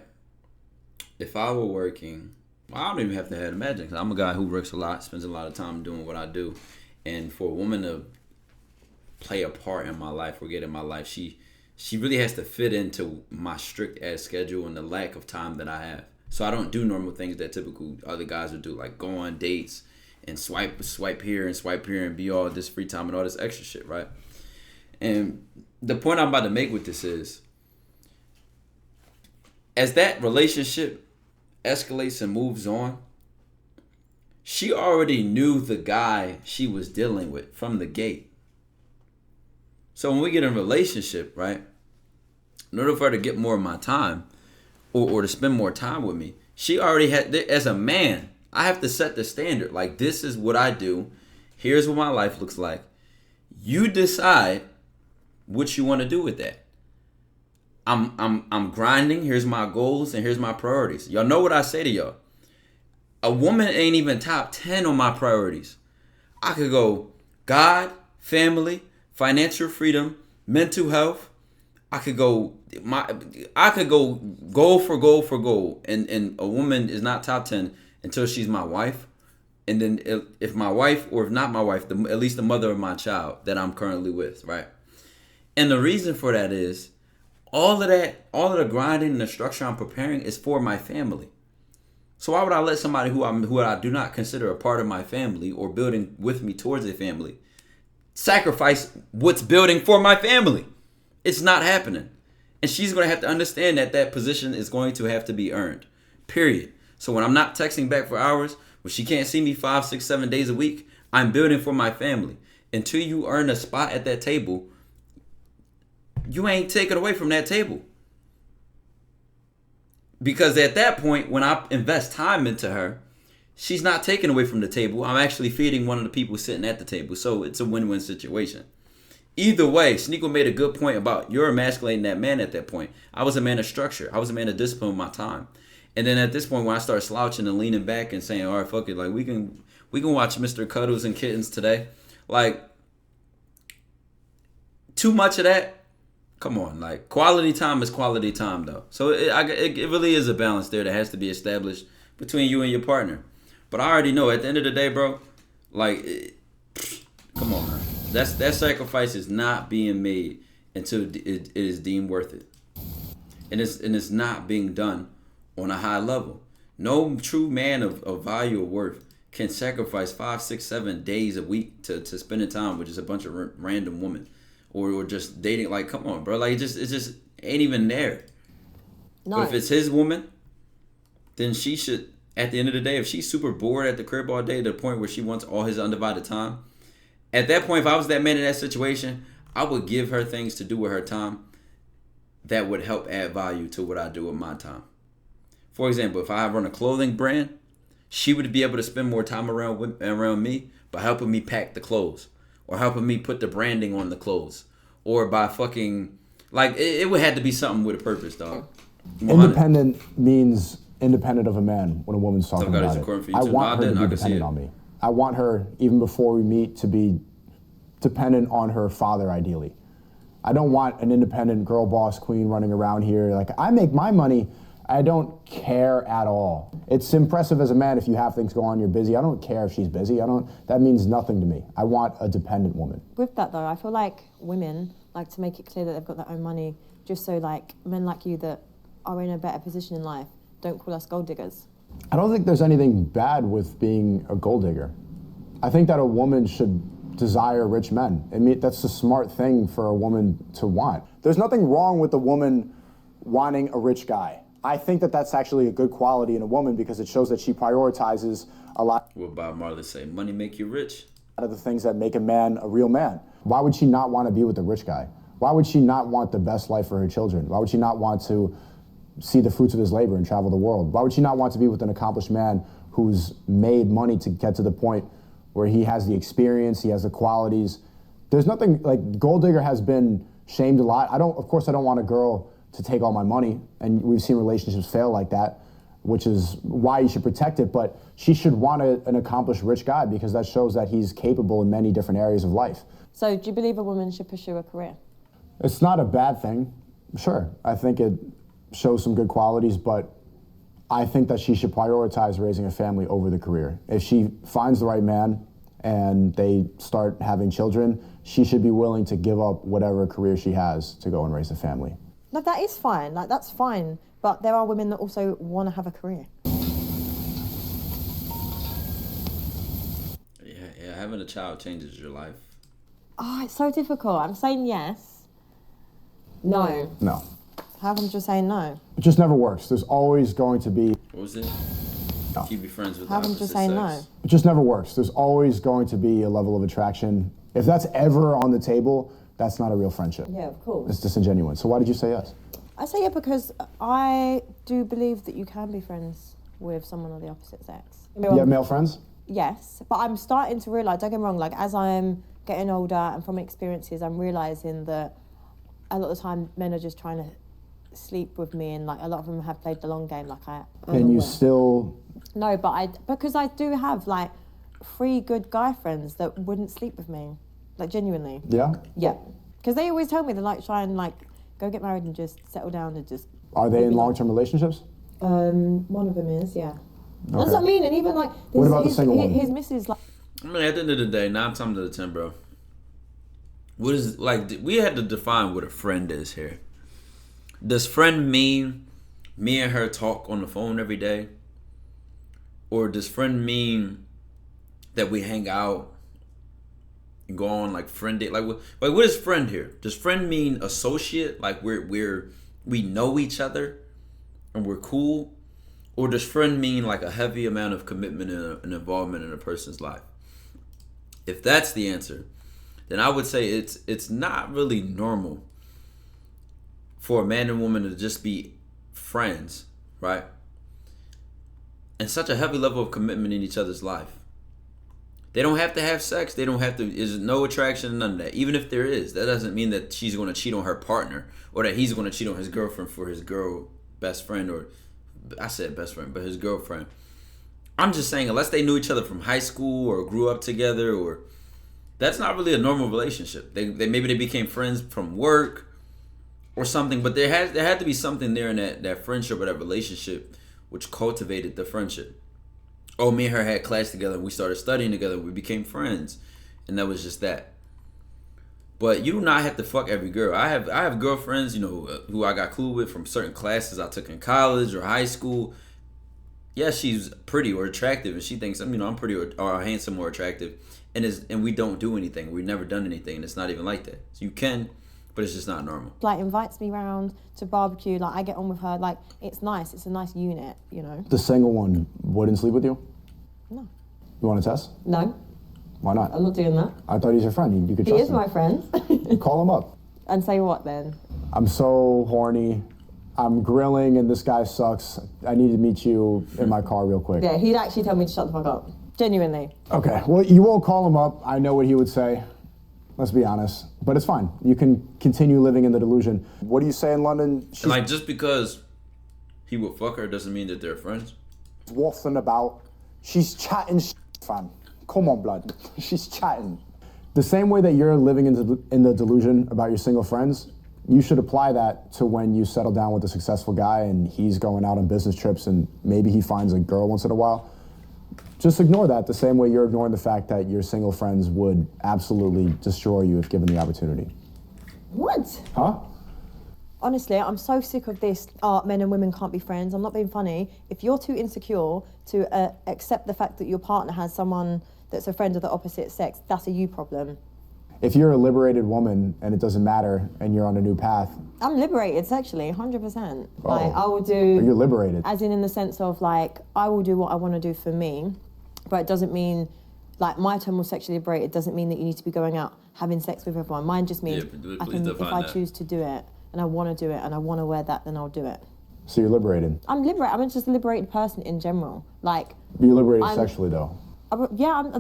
if I were working I don't even have to have imagine, because I'm a guy who works a lot, spends a lot of time doing what I do. And for a woman to play a part in my life or get in my life, she really has to fit into my strict ass schedule and the lack of time that I have. So I don't do normal things that typical other guys would do, like go on dates and swipe here and be all this free time and all this extra shit, right? And the point I'm about to make with this is, as that relationship escalates and moves on, she already knew the guy she was dealing with from the gate. So when we get in a relationship, right, in order for her to get more of my time or to spend more time with me, she already had, as a man, I have to set the standard. Like, this is what I do. Here's what my life looks like. You decide what you want to do with that. I'm grinding. Here's my goals and here's my priorities. Y'all know what I say to y'all. A woman ain't even top 10 on my priorities. I could go God, family, financial freedom, mental health. I could go goal for goal. And a woman is not top 10 until she's my wife. And then if my wife, or if not my wife, at least the mother of my child that I'm currently with, right? And the reason for that is all of the grinding and the structure I'm preparing is for my family. So why would I let somebody who I do not consider a part of my family or building with me towards a family sacrifice what's building for my family? It's not happening. And she's going to have to understand that position is going to have to be earned. Period. So when I'm not texting back for hours, when she can't see me 5, 6, 7 days a week, I'm building for my family. Until you earn a spot at that table, you ain't taken away from that table. Because at that point, when I invest time into her, she's not taken away from the table. I'm actually feeding one of the people sitting at the table. So it's a win-win situation. Either way, Sneako made a good point about you're emasculating that man at that point. I was a man of structure. I was a man of discipline with my time. And then at this point, when I start slouching and leaning back and saying, all right, fuck it, like we can watch Mr. Cuddles and Kittens today. Like, too much of that. Come on, like, quality time is quality time, though. So it really is a balance there that has to be established between you and your partner. But I already know at the end of the day, bro, like, come on, man. That sacrifice is not being made until it is deemed worth it. And it's not being done on a high level. No true man of value or worth can sacrifice 5, 6, 7 days a week to spending time with just a bunch of random women. Or just dating. Like, come on, bro. Like, it just ain't even there. No. But if it's his woman, then she should, at the end of the day, if she's super bored at the crib all day to the point where she wants all his undivided time, at that point, if I was that man in that situation, I would give her things to do with her time that would help add value to what I do with my time. For example, if I run a clothing brand, she would be able to spend more time around me by helping me pack the clothes. Or helping me put the branding on the clothes. Or by fucking... Like, it would have to be something with a purpose, dog. Independent means independent of a man when a woman's talking about it. I want her to be dependent on me. I want her, even before we meet, to be dependent on her father, ideally. I don't want an independent girl boss queen running around here. Like, I make my money... I don't care at all. It's impressive as a man if you have things go on, you're busy. I don't care if she's busy. That means nothing to me. I want a dependent woman. With that though, I feel like women like to make it clear that they've got their own money, just so like men like you that are in a better position in life don't call us gold diggers. I don't think there's anything bad with being a gold digger. I think that a woman should desire rich men. I mean, that's a smart thing for a woman to want. There's nothing wrong with a woman wanting a rich guy. I think that that's actually a good quality in a woman because it shows that she prioritizes a lot. What Bob Marley say? Money make you rich. A lot of the things that make a man a real man. Why would she not want to be with a rich guy? Why would she not want the best life for her children? Why would she not want to see the fruits of his labor and travel the world? Why would she not want to be with an accomplished man who's made money to get to the point where he has the experience, he has the qualities? There's nothing, like, gold digger has been shamed a lot. Of course I don't want a girl to take all my money, and we've seen relationships fail like that, which is why you should protect it, but she should want an accomplished rich guy because that shows that he's capable in many different areas of life. So do you believe a woman should pursue a career? It's not a bad thing, sure. I think it shows some good qualities, but I think that she should prioritize raising a family over the career. If she finds the right man and they start having children, she should be willing to give up whatever career she has to go and raise a family. No, that is fine. Like, that's fine. But there are women that also want to have a career. Yeah, having a child changes your life. Oh, it's so difficult. I'm saying yes. No. No. How come you're saying no? It just never works. There's always going to be... What was it? No. Keep your friends with How come you're saying no? It just never works. There's always going to be a level of attraction. If that's ever on the table, that's not a real friendship. Yeah, of course. It's disingenuous. So why did you say yes? I say yeah because I do believe that you can be friends with someone of the opposite sex. You have male friends? Yes, but I'm starting to realise, don't get me wrong, like as I'm getting older and from experiences, I'm realising that a lot of the time men are just trying to sleep with me, and like a lot of them have played the long game. Like And you still... No, but because I do have like 3 good guy friends that wouldn't sleep with me, like genuinely. Yeah? Yeah, because they always tell me they like try and like go get married and just settle down and just. Are they in long-term relationships? One of them is, yeah. Okay. That's what I mean, and even like what about the single one? His missus like. I mean, at the end of the day, 9 times out of 10, bro. What is like? We had to define what a friend is here. Does friend mean me and her talk on the phone every day? Or does friend mean that we hang out and go on like friend date? Like what is friend here? Does friend mean associate? Like we know each other and we're cool? Or does friend mean like a heavy amount of commitment and involvement in a person's life? If that's the answer, then I would say it's not really normal for a man and woman to just be friends, right? And such a heavy level of commitment in each other's life. They don't have to have sex. They don't have to, there's no attraction, none of that. Even if there is, that doesn't mean that she's going to cheat on her partner or that he's going to cheat on his girlfriend for his girl best friend, or I said best friend, but his girlfriend. I'm just saying, unless they knew each other from high school or grew up together, or that's not really a normal relationship. They maybe they became friends from work or something, but there had to be something there in that friendship or that relationship which cultivated the friendship. Oh, me and her had class together, we started studying together, we became friends, and that was just that. But you do not have to fuck every girl. I have girlfriends, who I got cool with from certain classes I took in college or high school. Yeah, she's pretty or attractive, and she thinks I'm pretty or handsome or attractive, and we don't do anything. We've never done anything, and it's not even like that. So you can, but it's just not normal. Like invites me round to barbecue. Like I get on with her. Like it's nice. It's a nice unit, The single one wouldn't sleep with you? No. You want to test? No. Why not? I'm not doing that. I thought he's your friend. You could He trust is him. my friend. Call him up. And say what then? I'm so horny. I'm grilling and this guy sucks. I need to meet you in my car real quick. Yeah, he'd actually tell me to shut the fuck up. Genuinely. Okay, well, you won't call him up. I know what he would say. Let's be honest. But it's fine. You can continue living in the delusion. What do you say in London? And like, just because he would fuck her doesn't mean that they're friends. Waffling about. She's chatting fam. Come on, blood. She's chatting. The same way that you're living in the delusion about your single friends, you should apply that to when you settle down with a successful guy and he's going out on business trips and maybe he finds a girl once in a while. Just ignore that the same way you're ignoring the fact that your single friends would absolutely destroy you if given the opportunity. What? Huh? Honestly, I'm so sick of this, men and women can't be friends. I'm not being funny. If you're too insecure to accept the fact that your partner has someone that's a friend of the opposite sex, that's a you problem. If you're a liberated woman and it doesn't matter and you're on a new path. I'm liberated sexually, 100%. Oh. Like, I will do... You're liberated. As in the sense of, like, I will do what I want to do for me, but it doesn't mean, like, my term of sexually liberated doesn't mean that you need to be going out having sex with everyone. Mine just means if I choose to do it and I want to do it and I want to wear that, then I'll do it. So you're liberated. I'm liberated. I'm just a liberated person in general. Like... You're liberated sexually, though. I'm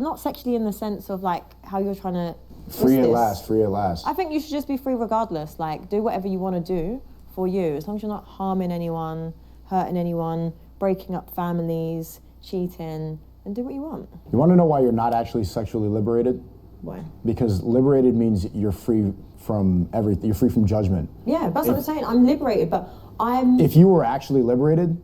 not sexually in the sense of, like, how you're trying to... Free at last, free at last. I think you should just be free regardless. Like, do whatever you want to do for you, as long as you're not harming anyone, hurting anyone, breaking up families, cheating, and do what you want. You want to know why you're not actually sexually liberated? Why? Because liberated means you're free from everything. You're free from judgment. Yeah, that's what I'm saying. I'm liberated, but I'm... If you were actually liberated,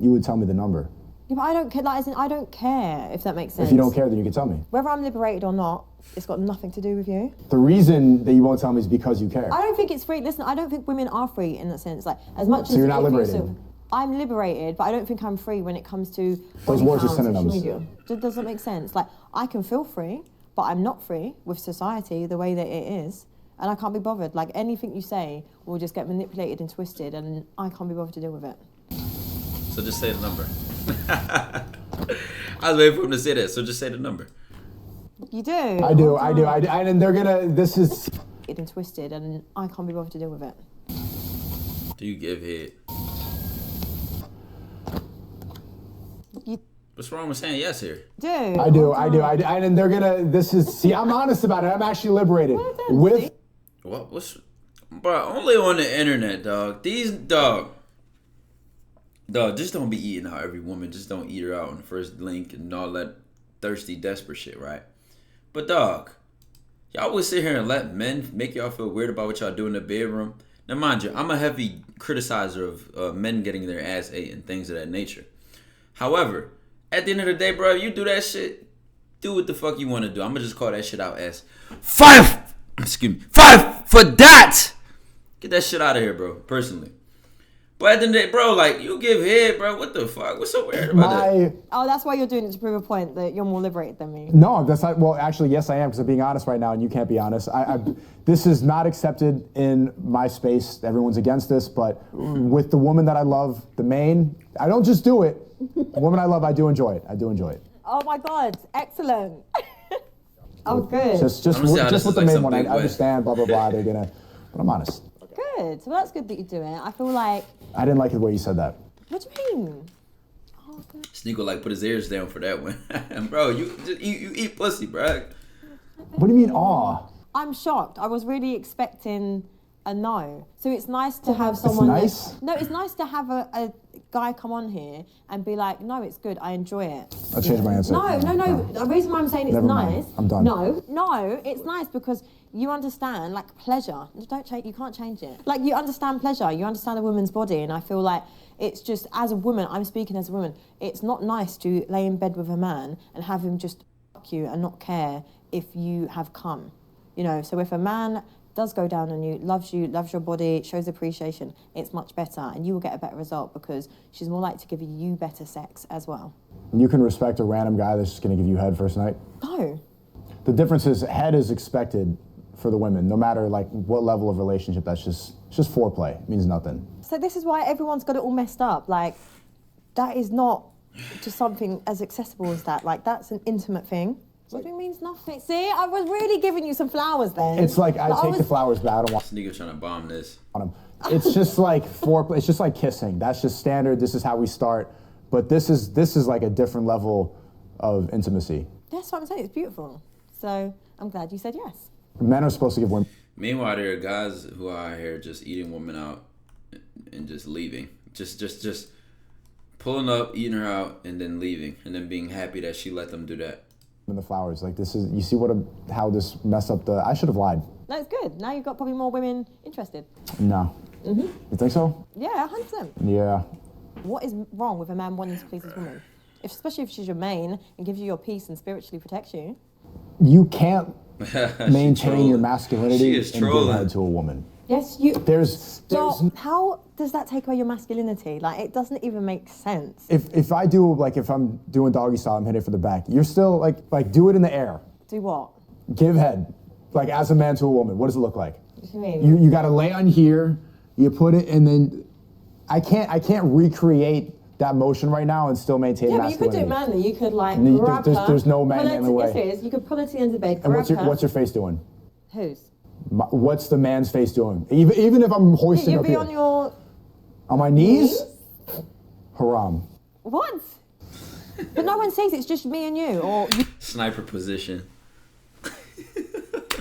you would tell me the number. Yeah, but I don't care. Like, as in, I don't care if that makes sense. If you don't care, then you can tell me. Whether I'm liberated or not, it's got nothing to do with you. The reason that you won't tell me is because you care. I don't think it's free. Listen, I don't think women are free in that sense. Like, as much as you're not liberated. I'm liberated, but I don't think I'm free when it comes to those words are synonyms. Does that make sense? Like, I can feel free, but I'm not free with society the way that it is, and I can't be bothered. Like, anything you say will just get manipulated and twisted, and I can't be bothered to deal with it. So just say the number. I was waiting for him to say that, so just say the number. You do? I do. And they're gonna, this is... and twisted, and I can't be bothered to deal with it. Do you give head? What's wrong with saying yes here? I do. And they're gonna, this is, see, I'm honest about it. I'm actually liberated. With... What's... Bro, only on the internet, dog. These, dog, just don't be eating out every woman. Just don't eat her out on the first link and all that thirsty, desperate shit, right? But, dog, y'all would sit here and let men make y'all feel weird about what y'all do in the bedroom. Now, mind you, I'm a heavy criticizer of men getting their ass ate and things of that nature. However, at the end of the day, bro, you do that shit, do what the fuck you want to do. I'm going to just call that shit out as 5 for that. Get that shit out of here, bro, personally. But at the end of the day, bro, like, you give head, bro. What the fuck? What's so weird about that? Oh, that's why you're doing it to prove a point that you're more liberated than me. No, that's not, well, actually, yes, I am, because I'm being honest right now, and you can't be honest. This is not accepted in my space. Everyone's against this, but with the woman that I love, the main, I don't just do it. The woman I love, I do enjoy it. Oh my God, excellent. Oh, good. Just with the main one, I understand, blah, blah, blah, they're gonna, but I'm honest. Good, well, that's good that you do it. I feel like... I didn't like the way you said that. What do you mean? Oh, Sneako like put his ears down for that one. Bro, you eat pussy, bro. What do you mean, aw? I'm shocked. I was really expecting a no. So it's nice to have someone... It's nice? No, it's nice to have a guy come on here and be like, no, it's good, I enjoy it. I'll change my answer. No. The reason why I'm saying it's Never nice... mind. I'm done. No, it's nice because you understand, like, pleasure. You can't change it. Like, you understand pleasure, you understand a woman's body, and I feel like it's just, as a woman, I'm speaking as a woman, it's not nice to lay in bed with a man and have him just fuck you and not care if you have come. You know, so if a man does go down on you, loves your body, shows appreciation, it's much better, and you will get a better result because she's more likely to give you better sex as well. You can respect a random guy that's just going to give you head first night? No. The difference is head is expected for the women, no matter like what level of relationship. That's just foreplay. It means nothing. So this is why everyone's got it all messed up. Like, that is not just something as accessible as that. Like, that's an intimate thing. What do you mean it's nothing? See, I was really giving you some flowers then. It's like, I take the flowers, but I don't want... Sneako trying to bomb this. It's just like foreplay. It's just like kissing. That's just standard. This is how we start. But this is like a different level of intimacy. That's what I'm saying. It's beautiful. So I'm glad you said yes. Men are supposed to give women... Meanwhile, there are guys who are out here just eating women out and just leaving. Just pulling up, eating her out, and then leaving. And then being happy that she let them do that. In the flowers, like this is, you see how this messed up the, I should have lied. No, it's good. Now you've got probably more women interested. No. Mm-hmm. You think so? Yeah, 100%. Yeah. What is wrong with a man wanting to please his woman? Especially if she's your main and gives you your peace and spiritually protects you. You can't maintain your masculinity and give head to a woman. Yes, you... There's How does that take away your masculinity? Like, it doesn't even make sense. If I do, like, if I'm doing doggy style, I'm hitting it from the back. You're still, like do it in the air. Do what? Give head. Like, as a man to a woman. What does it look like? What do you mean? You gotta lay on here, you put it, and then... I can't recreate that motion right now and still maintain masculinity. Yeah, but you could do it manly. You could, like, grab her. There's no man in the way. Yes, you could pull her to the end of the bed, and what's your face doing? Whose? What's the man's face doing? Even if I'm hoisting up here. You'd be on your... On my knees? Haram. What? But no one sees, it's just me and you, or... Sniper position.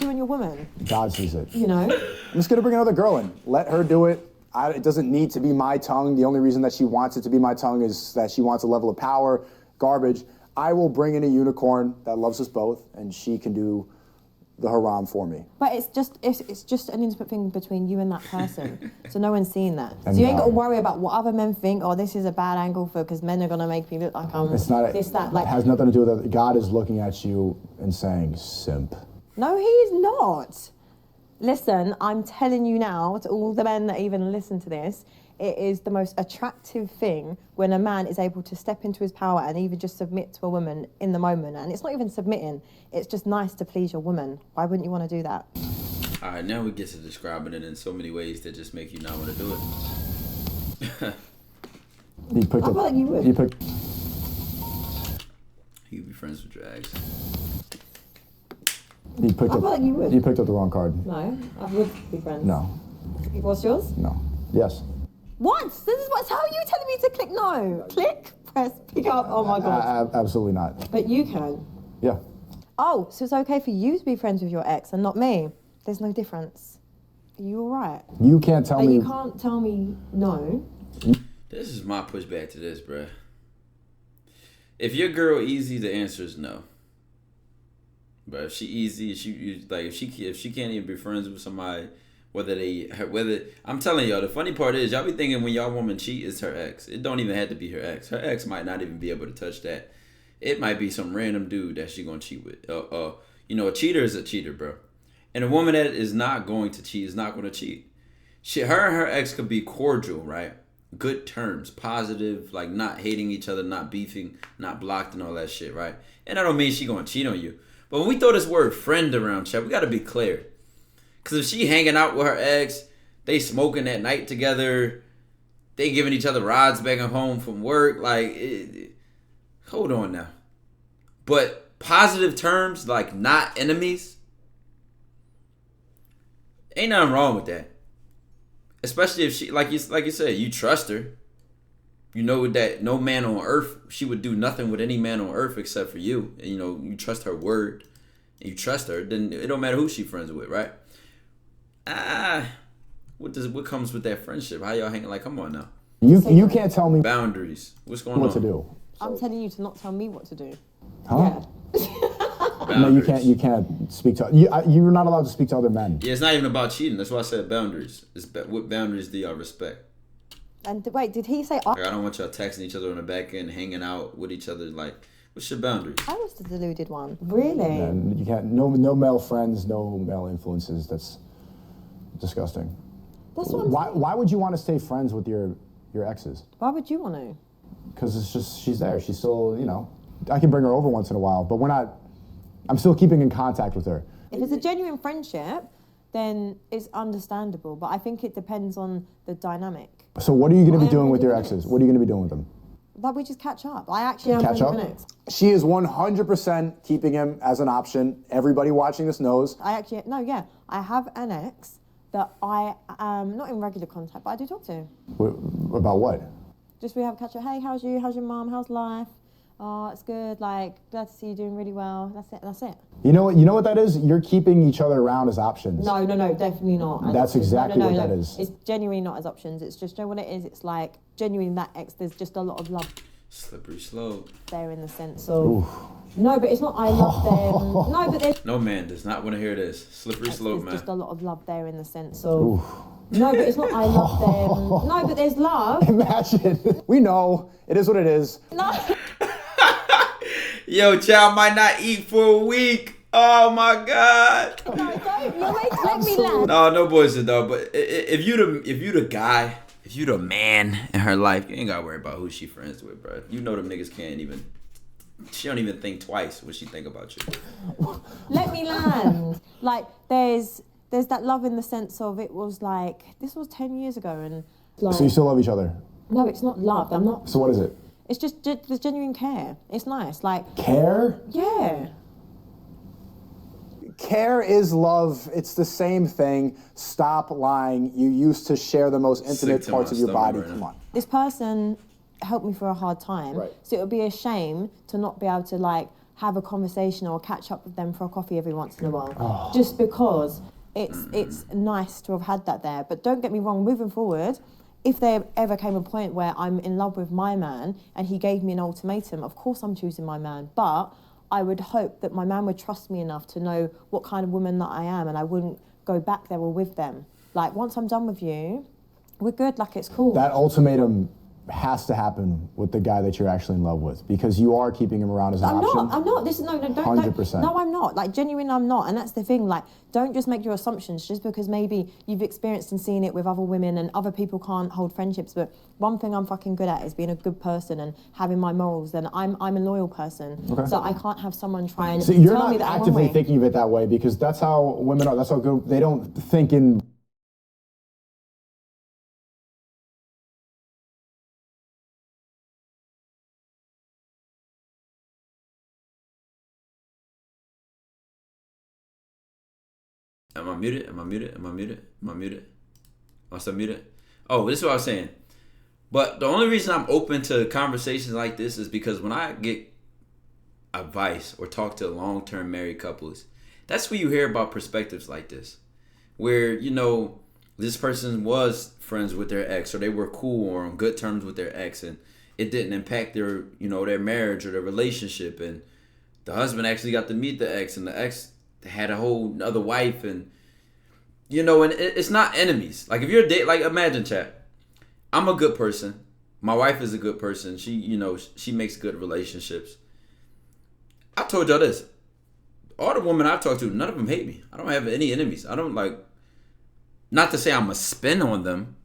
You and your woman. God sees it. You know? I'm just gonna bring another girl in. Let her do it. It doesn't need to be my tongue. The only reason that she wants it to be my tongue is that she wants a level of power, garbage. I will bring in a unicorn that loves us both, and she can do the haram for me. But it's just an intimate thing between you and that person. So no one's seeing that. So you ain't got to worry about what other men think, oh, this is a bad angle because men are going to make me look like I'm it's not this, that. Like, it has nothing to do with it. God is looking at you and saying, simp. No, he's not. Listen, I'm telling you now, to all the men that even listen to this, it is the most attractive thing when a man is able to step into his power and even just submit to a woman in the moment. And it's not even submitting, it's just nice to please your woman. Why wouldn't you want to do that? All right, now we get to describing it in so many ways that just make you not want to do it. I feel like you would. You be friends with your ex. I feel like you would. You picked up the wrong card. No, I would be friends. No. What's yours? No. Yes. What? How are you telling me to click no? Click, press, pick up. Oh my God. Absolutely not. But you can. Yeah. Oh, so it's okay for you to be friends with your ex and not me? There's no difference. Are you all right? You can't tell me. You can't tell me no. This is my pushback to this, bruh. If your girl easy, the answer is no. But if she easy, if she can't even be friends with somebody, whether I'm telling y'all, the funny part is y'all be thinking when y'all woman cheat, it's her ex. It don't even have to be her ex. Her ex might not even be able to touch that. It might be some random dude that she gonna cheat with. A cheater is a cheater, bro. And a woman that is not going to cheat is not gonna cheat. Her and her ex could be cordial, right? Good terms, positive, like not hating each other, not beefing, not blocked and all that shit, right? And that don't mean she gonna cheat on you. But when we throw this word friend around, chat, we gotta be clear. Because if she hanging out with her ex, they smoking at night together, they giving each other rides back and home from work, hold on now. But positive terms, like not enemies, ain't nothing wrong with that. Especially if she, like you said, you trust her. You know that no man on earth, she would do nothing with any man on earth except for you. And, you trust her word. And you trust her. Then it don't matter who she friends with, right? What comes with that friendship? How y'all hanging? Like, come on now. You can't tell me boundaries. What's going on? What to do? I'm telling you to not tell me what to do. Huh? Yeah. No, you can't speak to. You're not allowed to speak to other men. Yeah, it's not even about cheating. That's why I said boundaries. What boundaries do y'all respect? And wait, did he say? I don't want y'all texting each other on the back end, hanging out with each other. Like, what's your boundaries? I was the deluded one. Really? And you can't. No male friends. No male influences. That's disgusting. That's what. Why would you want to stay friends with your exes? Why would you want to? Because it's just she's there. She's still I can bring her over once in a while, but we're not. I'm still keeping in contact with her. If it's a genuine friendship, then it's understandable. But I think it depends on the dynamic. So what are you going to be doing with your exes? What are you going to be doing with them? That we just catch up. I actually am catch up. An ex. She is 100% keeping him as an option. Everybody watching this knows. I have an ex that I am not in regular contact, but I do talk to. About what? Just we have a catch up. Hey, how's you? How's your mom? How's life? Oh, it's good. Like, glad to see you doing really well. That's it. You know what that is? You're keeping each other around as options. No, definitely not. That's exactly what that is. It's genuinely not as options. It's just, what it is? It's like, genuinely that ex, there's just a lot of love. Slippery slope. There in the sense of... No, but it's not I love them. No, but there's... No man does not want to hear this. Slippery slope, man. There's just a lot of love there in the sense of... No, but it's not I love them. No, but there's love. Imagine. We know. It is what it is. No. Yo, child might not eat for a week. Oh my God. No, don't. You're waiting to let me land. No bullshit though. But if you the guy, if you the man in her life, you ain't gotta worry about who she friends with, bro. You know them niggas can't even. She don't even think twice when she think about you. Let me land. Like there's that love in the sense of it was like this was 10 years ago and. Like, so you still love each other? No, it's not love. I'm not. So what is it? It's just there's genuine care. It's nice, like... Care? Yeah. Care is love. It's the same thing. Stop lying. You used to share the most intimate parts of your body. Come on. This person helped me for a hard time. Right. So it would be a shame to not be able to, like, have a conversation or catch up with them for a coffee every once in a while. Oh. Just because it's nice to have had that there. But don't get me wrong, moving forward... If there ever came a point where I'm in love with my man and he gave me an ultimatum, of course I'm choosing my man. But I would hope that my man would trust me enough to know what kind of woman that I am, and I wouldn't go back there or with them. Like, once I'm done with you, we're good, like, it's cool. That ultimatum has to happen with the guy that you're actually in love with, because you are keeping him around as an option. I'm not. This is no, don't. 100%. No, I'm not. Like, genuinely, I'm not. And that's the thing. Like, don't just make your assumptions just because maybe you've experienced and seen it with other women and other people can't hold friendships. But one thing I'm fucking good at is being a good person and having my morals. And I'm a loyal person. Okay. So I can't have someone try and so you're tell not me that actively thinking of it that way, because that's how women are. That's how good they don't think in. Am I muted? Am I muted? Am I muted? Am I muted? Am I still muted? Oh, this is what I was saying. But the only reason I'm open to conversations like this is because when I get advice or talk to long-term married couples, that's where you hear about perspectives like this. Where, you know, this person was friends with their ex, or they were cool or on good terms with their ex, and it didn't impact their, you know, their marriage or their relationship. And the husband actually got to meet the ex, and the ex had a whole other wife, and you know, and it's not enemies. Like, if you're a date, like, imagine, chat, I'm a good person, my wife is a good person, she, you know, she makes good relationships. I told y'all this, all the women I've talked to, none of them hate me. I don't have any enemies. I don't, like, not to say I'm a spin on them,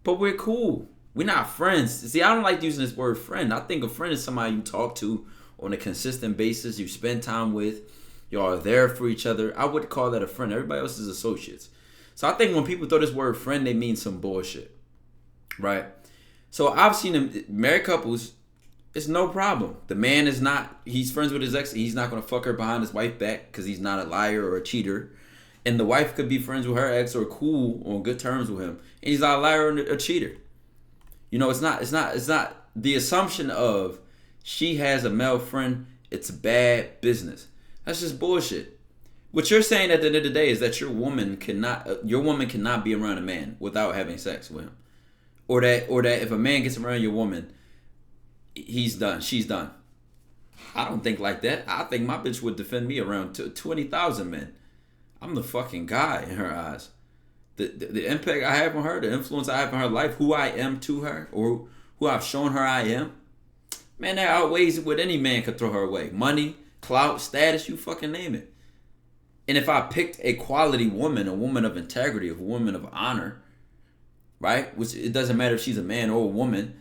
but we're cool. We're not friends. See, I don't like using this word friend. I think a friend is somebody you talk to on a consistent basis, you spend time with. Y'all are there for each other. I would call that a friend. Everybody else is associates. So I think when people throw this word friend, they mean some bullshit, right? So I've seen them, married couples, it's no problem. The man is not, he's friends with his ex. He's not going to fuck her behind his wife back because he's not a liar or a cheater. And the wife could be friends with her ex or cool on good terms with him. And he's not a liar or a cheater. You know, it's not the assumption of she has a male friend, it's bad business. That's just bullshit. What you're saying at the end of the day is that your woman cannot be around a man without having sex with him, or that if a man gets around your woman, he's done, she's done. I don't think like that. I think my bitch would defend me around 20,000 men. I'm the fucking guy in her eyes. The impact I have on her, the influence I have on her life, who I am to her, or who I've shown her I am, man, that outweighs what any man could throw her away. Money, clout, status, you fucking name it. And if I picked a quality woman, a woman of integrity, a woman of honor, right? Which it doesn't matter if she's a man or a woman.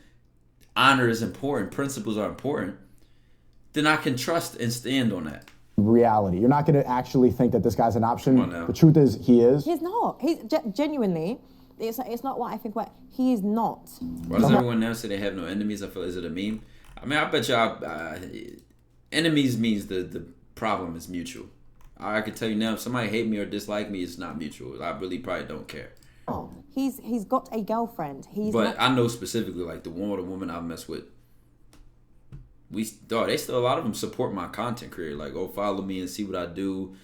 Honor is important. Principles are important. Then I can trust and stand on that. Reality. You're not going to actually think that this guy's an option. The truth is, he is. He's not. He's genuinely. It's not what I think. What he is not. Why does everyone now say they have no enemies? I feel, is it a meme? I mean, I bet y'all. Enemies means the problem is mutual. I can tell you now, if somebody hate me or dislike me, it's not mutual. I really probably don't care. Oh, he's got a girlfriend. But I know specifically, like the woman I mess with. They still, a lot of them support my content career. Like, oh, follow me and see what I do.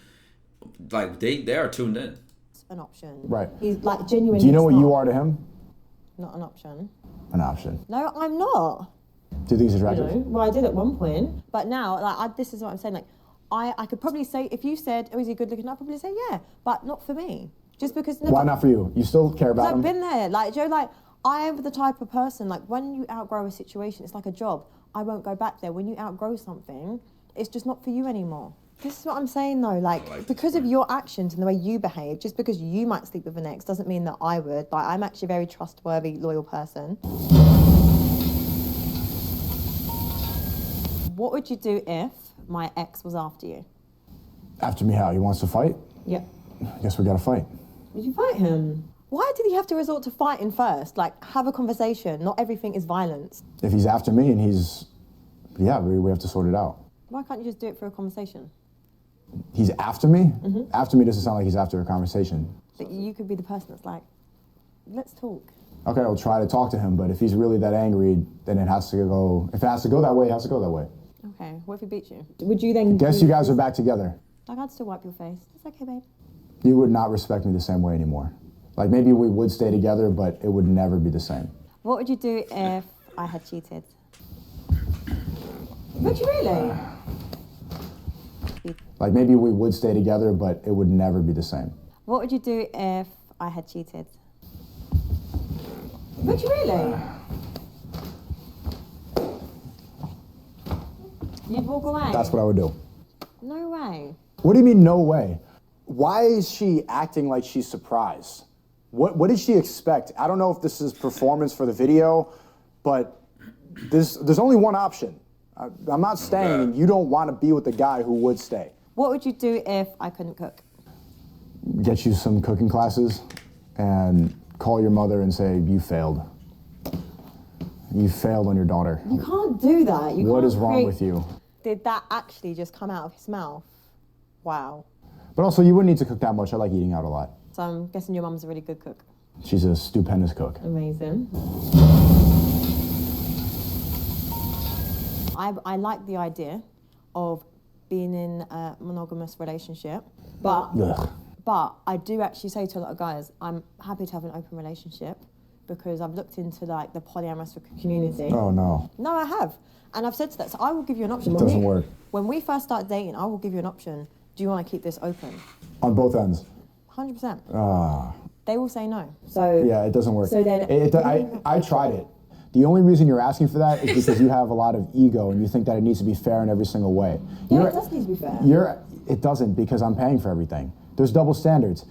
Like, they are tuned in. It's an option. Right. He's like genuinely. Do you know what you are to him? Not an option. An option. No, I'm not. Do you think he's attractive? You know, well, I did at one point, but now, like, this is what I'm saying. Like, I could probably say, if you said, "Oh, is he good looking?" I'd probably say, "Yeah," but not for me. Just because. Why not for you? You still care about him? I've been there. Like, Joe, like, I am the type of person, like, when you outgrow a situation, it's like a job. I won't go back there. When you outgrow something, it's just not for you anymore. This is what I'm saying, though. Like because of your actions and the way you behave, just because you might sleep with an ex doesn't mean that I would. Like, I'm actually a very trustworthy, loyal person. What would you do if my ex was after you? After me how? He wants to fight? Yep. I guess we gotta fight. Would you fight him? Why did he have to resort to fighting first? Like, have a conversation. Not everything is violence. If he's after me and he's... Yeah, we have to sort it out. Why can't you just do it for a conversation? He's after me? Mm-hmm. After me doesn't sound like he's after a conversation. But you could be the person that's like, let's talk. Okay, I'll try to talk to him, but if he's really that angry, then it has to go... If it has to go that way, it has to go that way. Okay, what if he beats you? Would you then... Guess you guys are back together. Like, I'd still wipe your face. It's okay, babe. You would not respect me the same way anymore. Like, maybe we would stay together, but it would never be the same. What would you do if I had cheated? Would you really? be. Like maybe we would stay together, but it would never be the same. What would you do if I had cheated? Would you really? You'd walk away? That's what I would do. No way. What do you mean, no way? Why is she acting like she's surprised? What did she expect? I don't know if this is performance for the video, but there's only one option. I'm not staying, and you don't want to be with the guy who would stay. What would you do if I couldn't cook? Get you some cooking classes and call your mother and say, you failed. You failed on your daughter. You can't do that. What is wrong with you? Did that actually just come out of his mouth? Wow. But also, you wouldn't need to cook that much. I like eating out a lot. So I'm guessing your mum's a really good cook. She's a stupendous cook. Amazing. I like the idea of being in a monogamous relationship, but I do actually say to a lot of guys, I'm happy to have an open relationship because I've looked into like the polyamorous community. Oh no. No, I have. And I've said to that, so I will give you an option. It doesn't work. When we first start dating, I will give you an option. Do you want to keep this open? On both ends? 100%. They will say no. So yeah, it doesn't work. So then I tried it. The only reason you're asking for that is because you have a lot of ego and you think that it needs to be fair in every single way. Yeah, it does need to be fair. It doesn't, because I'm paying for everything. There's double standards.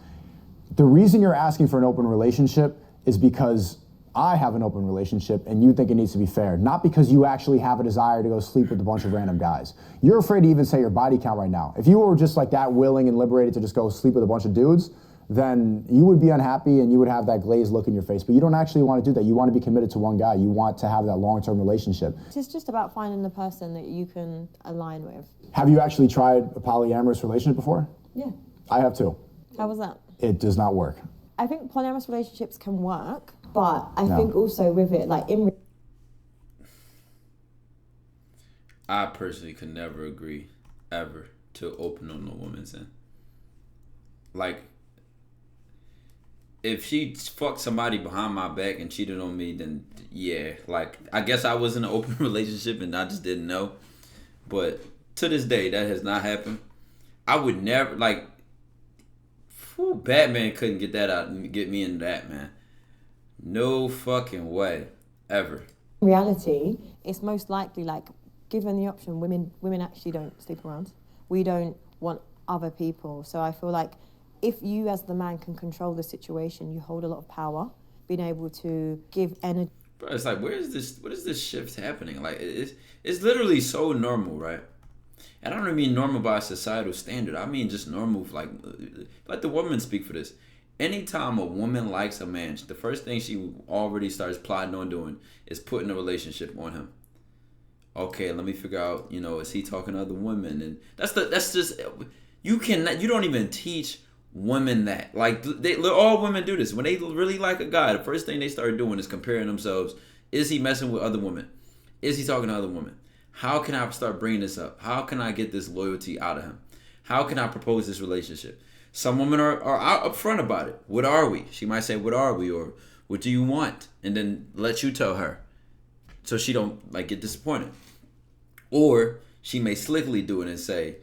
The reason you're asking for an open relationship is because I have an open relationship and you think it needs to be fair, not because you actually have a desire to go sleep with a bunch of random guys. You're afraid to even say your body count right now. If you were just like that willing and liberated to just go sleep with a bunch of dudes, then you would be unhappy and you would have that glazed look in your face. But you don't actually want to do that. You want to be committed to one guy. You want to have that long-term relationship. It's just about finding the person that you can align with. Have you actually tried a polyamorous relationship before? Yeah. I have too. How was that? It does not work. I think polyamorous relationships can work, but I think also with it, like I personally could never agree, ever, to open on a woman's end. Like, if she fucked somebody behind my back and cheated on me, then yeah, like, I guess I was in an open relationship and I just didn't know. But to this day, that has not happened. I would never, like, Batman couldn't get that out and get me into that, man. No fucking way, ever. In reality, it's most likely, like, given the option, women actually don't sleep around. We don't want other people. So I feel like if you as the man can control the situation, you hold a lot of power, being able to give energy. Bro, it's like, what is this shift happening? Like, it's literally so normal, right? And I don't mean normal by societal standard. I mean just normal, like let the woman speak for this. Anytime a woman likes a man, the first thing she already starts plotting on doing is putting a relationship on him. Okay, let me figure out, is he talking to other women? And that's just, you don't even teach women that. Like, all women do this. When they really like a guy, the first thing they start doing is comparing themselves. Is he messing with other women? Is he talking to other women? How can I start bringing this up? How can I get this loyalty out of him? How can I propose this relationship? Some women are upfront about it. What are we? She might say, what are we? Or what do you want? And then let you tell her, so she don't get disappointed. Or she may slickly do it and say,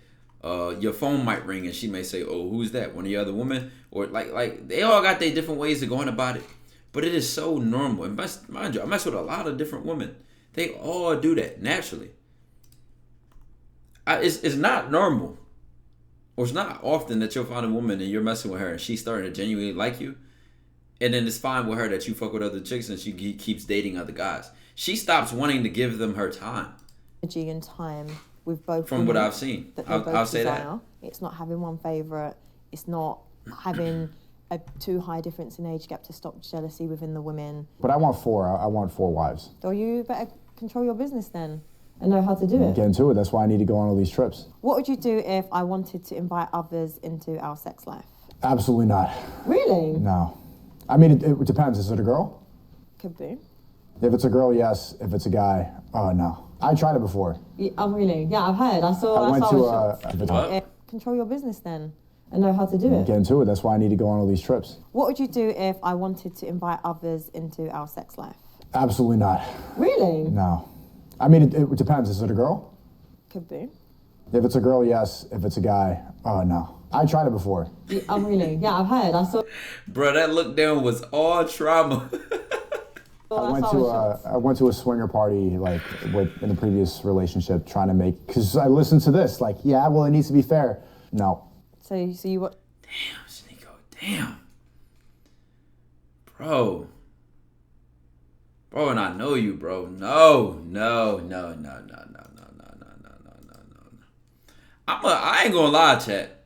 your phone might ring and she may say, oh, who's that? One of your other women? Or like they all got their different ways of going about it. But it is so normal. And mind you, I mess with a lot of different women. They all do that naturally. It's not normal, or it's not often that you'll find a woman and you're messing with her and she's starting to genuinely like you, and then it's fine with her that you fuck with other chicks and she keeps dating other guys. She stops wanting to give them her time. Energy and time with both. From what I've seen, I'll say that. It's not having one favorite. It's not having a too high difference in age gap to stop jealousy within the women. But I want 4. I want 4 wives. So you better control your business then and know how to do it. Get into it. That's why I need to go on all these trips. What would you do if I wanted to invite others into our sex life? Absolutely not. Really? No. I mean, it depends. Is it a girl? Could be. If it's a girl, yes. If it's a guy, no. I tried it before. Yeah, oh, really? Yeah, I've heard. I went to control your business then and know how to do it. Get into it. That's why I need to go on all these trips. What would you do if I wanted to invite others into our sex life? Absolutely not. Really? No. I mean, it depends. Is it a girl? Could be. If it's a girl, yes. If it's a guy, oh no. I tried it before. Oh really? Yeah, I've heard. I saw. Bro, that look down was all trauma. I went to a swinger party like in a previous relationship, trying to make, because I listened to this like, yeah, well, it needs to be fair. No. So you what? Damn, Sneako, damn. Bro, and I know you, bro. No. I ain't gonna lie, chat.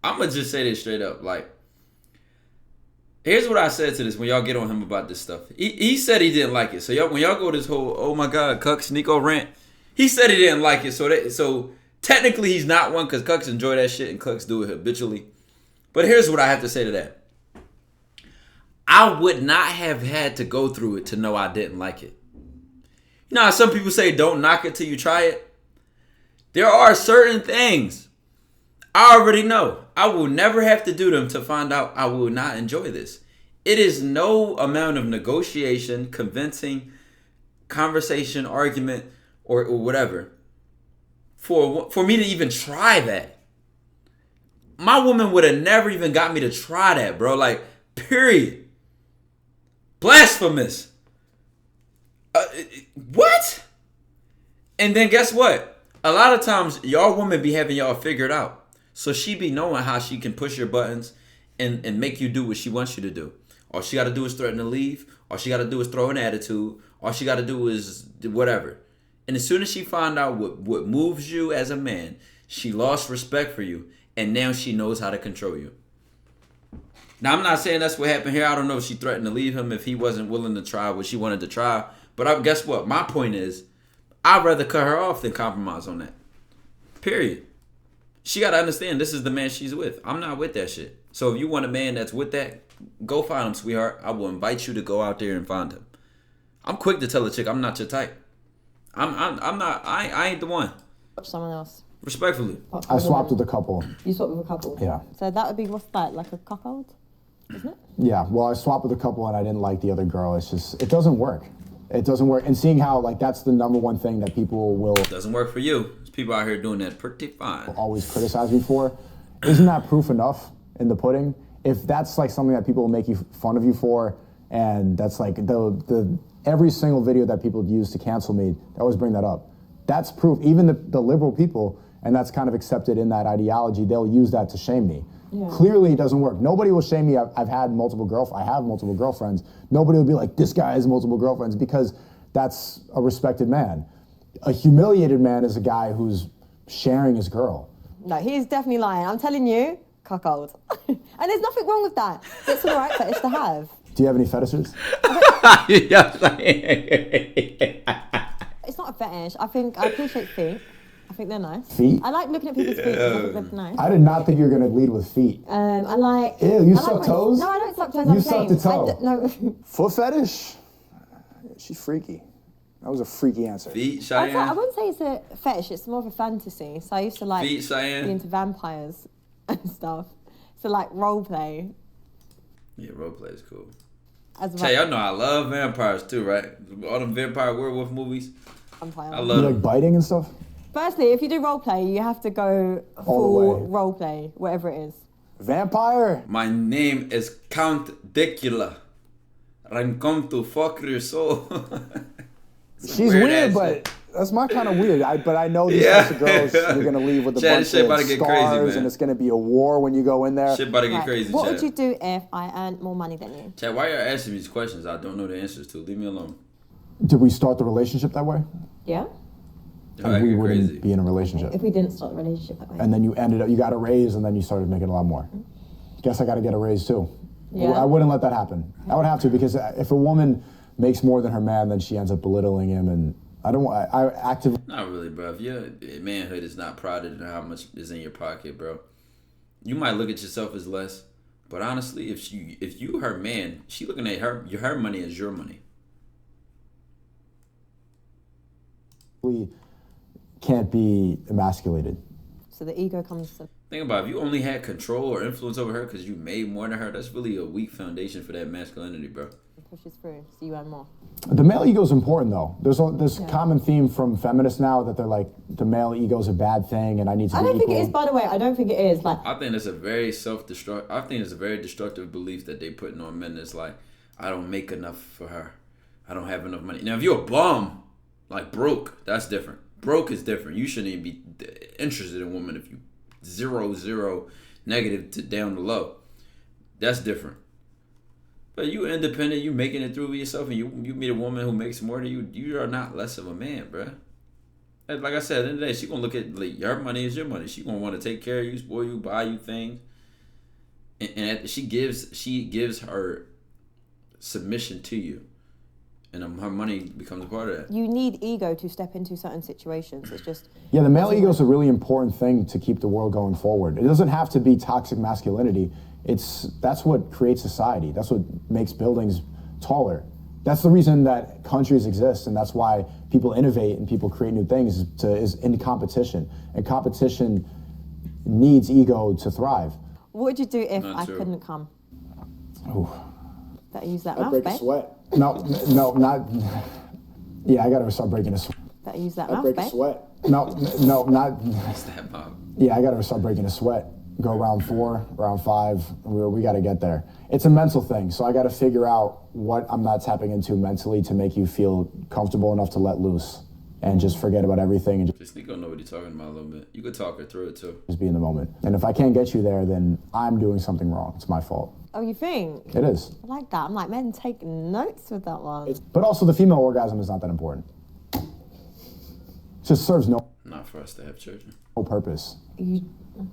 I'ma just say this straight up. Like, here's what I said to this when y'all get on him about this stuff. He said he didn't like it. So y'all, when y'all go this whole, oh my God, Cuck Sneako rant, he said he didn't like it. So technically he's not one, because Cucks enjoy that shit and Cucks do it habitually. But here's what I have to say to that. I would not have had to go through it to know I didn't like it. You know how some people say don't knock it till you try it? There are certain things I already know I will never have to do them to find out I will not enjoy this. It is no amount of negotiation, convincing, conversation, argument, or whatever for me to even try that. My woman would have never even got me to try that, bro. Like, period. Blasphemous. What? And then guess what? A lot of times, y'all women be having y'all figured out. So she be knowing how she can push your buttons and make you do what she wants you to do. All she got to do is threaten to leave. All she got to do is throw an attitude. All she got to do is whatever. And as soon as she found out what moves you as a man, she lost respect for you. And now she knows how to control you. Now, I'm not saying that's what happened here. I don't know if she threatened to leave him if he wasn't willing to try what she wanted to try. But guess what? My point is, I'd rather cut her off than compromise on that. Period. She got to understand this is the man she's with. I'm not with that shit. So if you want a man that's with that, go find him, sweetheart. I will invite you to go out there and find him. I'm quick to tell a chick I'm not your type. I'm not. I ain't the one. Someone else. Respectfully. I swapped with a couple. You swapped with a couple? Yeah. So that would be, what's that, like a cuckold? Isn't it? Yeah, well, I swapped with a couple and I didn't like the other girl. It's just, it doesn't work. It doesn't work. And seeing how, like, that's the number one thing that people will... Doesn't work for you. There's people out here doing that pretty fine. ...always criticize me for. Isn't that proof enough in the pudding? If that's, like, something that people will make fun of you for, and that's, like, the every single video that people use to cancel me, they always bring that up. That's proof. Even the liberal people, and that's kind of accepted in that ideology, they'll use that to shame me. Yeah. Clearly, it doesn't work. Nobody will shame me. I have multiple girlfriends. Nobody will be like, this guy has multiple girlfriends, because that's a respected man. A humiliated man is a guy who's sharing his girl. No, he's definitely lying. I'm telling you, cuckold. And there's nothing wrong with that. It's all right fetish to have. Do you have any fetishes? It's not a fetish. I appreciate feet. I think they're nice. Feet? I like looking at people's feet because I think they're nice. I did not think you were going to lead with feet. I like... Ew, you suck toes? No, I don't suck toes. You sucked a toe. No. Foot fetish? She's freaky. That was a freaky answer. Feet, Cheyenne? I wouldn't say it's a fetish. It's more of a fantasy. So I used to like... Feet, Cheyenne? Be into vampires and stuff. So like role play. Yeah, role play is cool. As y'all know I love vampires too, right? All them vampire werewolf movies. Vampire. I love you them. like biting and stuff? Firstly, if you do role play, you have to go full role play, whatever it is. Vampire? My name is Count Dicula. I'm come to fuck your soul. She's weird, but that's my kind of weird. But I know these types of girls, you're going to leave with a bunch of scars, and it's going to be a war when you go in there. Shit about to get crazy, What would you do if I earned more money than you? Chad, why are you asking me these questions I don't know the answers to? Leave me alone. Did we start the relationship that way? Yeah. We wouldn't be in a relationship. If we didn't start the relationship that way. And then you got a raise, and then you started making a lot more. Guess I got to get a raise too. Yeah. I wouldn't let that happen. I would have to, because if a woman makes more than her man, then she ends up belittling him, and I actively... Not really, bro. If your manhood is not prided in how much is in your pocket, bro, you might look at yourself as less. But honestly, if you her man, she looking at her money as your money. We can't be emasculated. So the ego comes to... Think about it. If you only had control or influence over her because you made more than her, that's really a weak foundation for that masculinity, bro. pushes through, so you earn more. The male ego is important, though. There's this common theme from feminists now that they're like, the male ego is a bad thing, and I need to be equal. I don't think it is, by the way. I don't think it is. Like, I think it's a very destructive belief that they putting on men. It's like, I don't make enough for her. I don't have enough money. Now, if you're a bum, like broke, that's different. Broke is different. You shouldn't even be interested in women if you zero negative to down to low. That's different. But you independent, you making it through with yourself, and you meet a woman who makes more than you, you are not less of a man, bruh. And like I said, at the end of the day, she gonna look at like, your money is your money. She gonna want to take care of you, spoil you, buy you things, and she gives her submission to you, and her money becomes a part of that. you need ego to step into certain situations. It's just Yeah, the male ego is a really important thing to keep the world going forward. It doesn't have to be toxic masculinity. That's what creates society. That's what makes buildings taller. That's the reason that countries exist, and that's why people innovate and people create new things is in competition. And competition needs ego to thrive. what would you do if Not I true. couldn't come? Ooh. Better use that I'd mouth, break a babe. sweat. No, not. Yeah, I gotta start breaking a sweat. Better use that I'd mouth, break a babe. sweat. No, not. That's that mob. Yeah, I gotta start breaking a sweat. Go round 4, round 5. We gotta get there. It's a mental thing, so I gotta figure out what I'm not tapping into mentally to make you feel comfortable enough to let loose and just forget about everything and Just Sneako know what he's talking about a little bit. You could talk her through it too. just be in the moment. And if I can't get you there, then I'm doing something wrong. It's my fault. Oh, you think? It is. I like that. I'm like, men, take notes with that one. But also, the female orgasm is not that important. It just serves no Not for us to have children. purpose.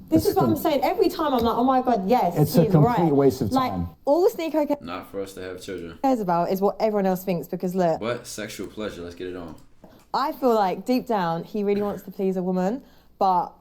This is what I'm saying. Every time I'm like, oh my God, yes. It's a he's complete right. waste of Like, time. all Sneako Not for us to have children. cares about is what everyone else thinks, because look, But sexual pleasure, let's get it on. I feel like deep down he really wants to please a woman, but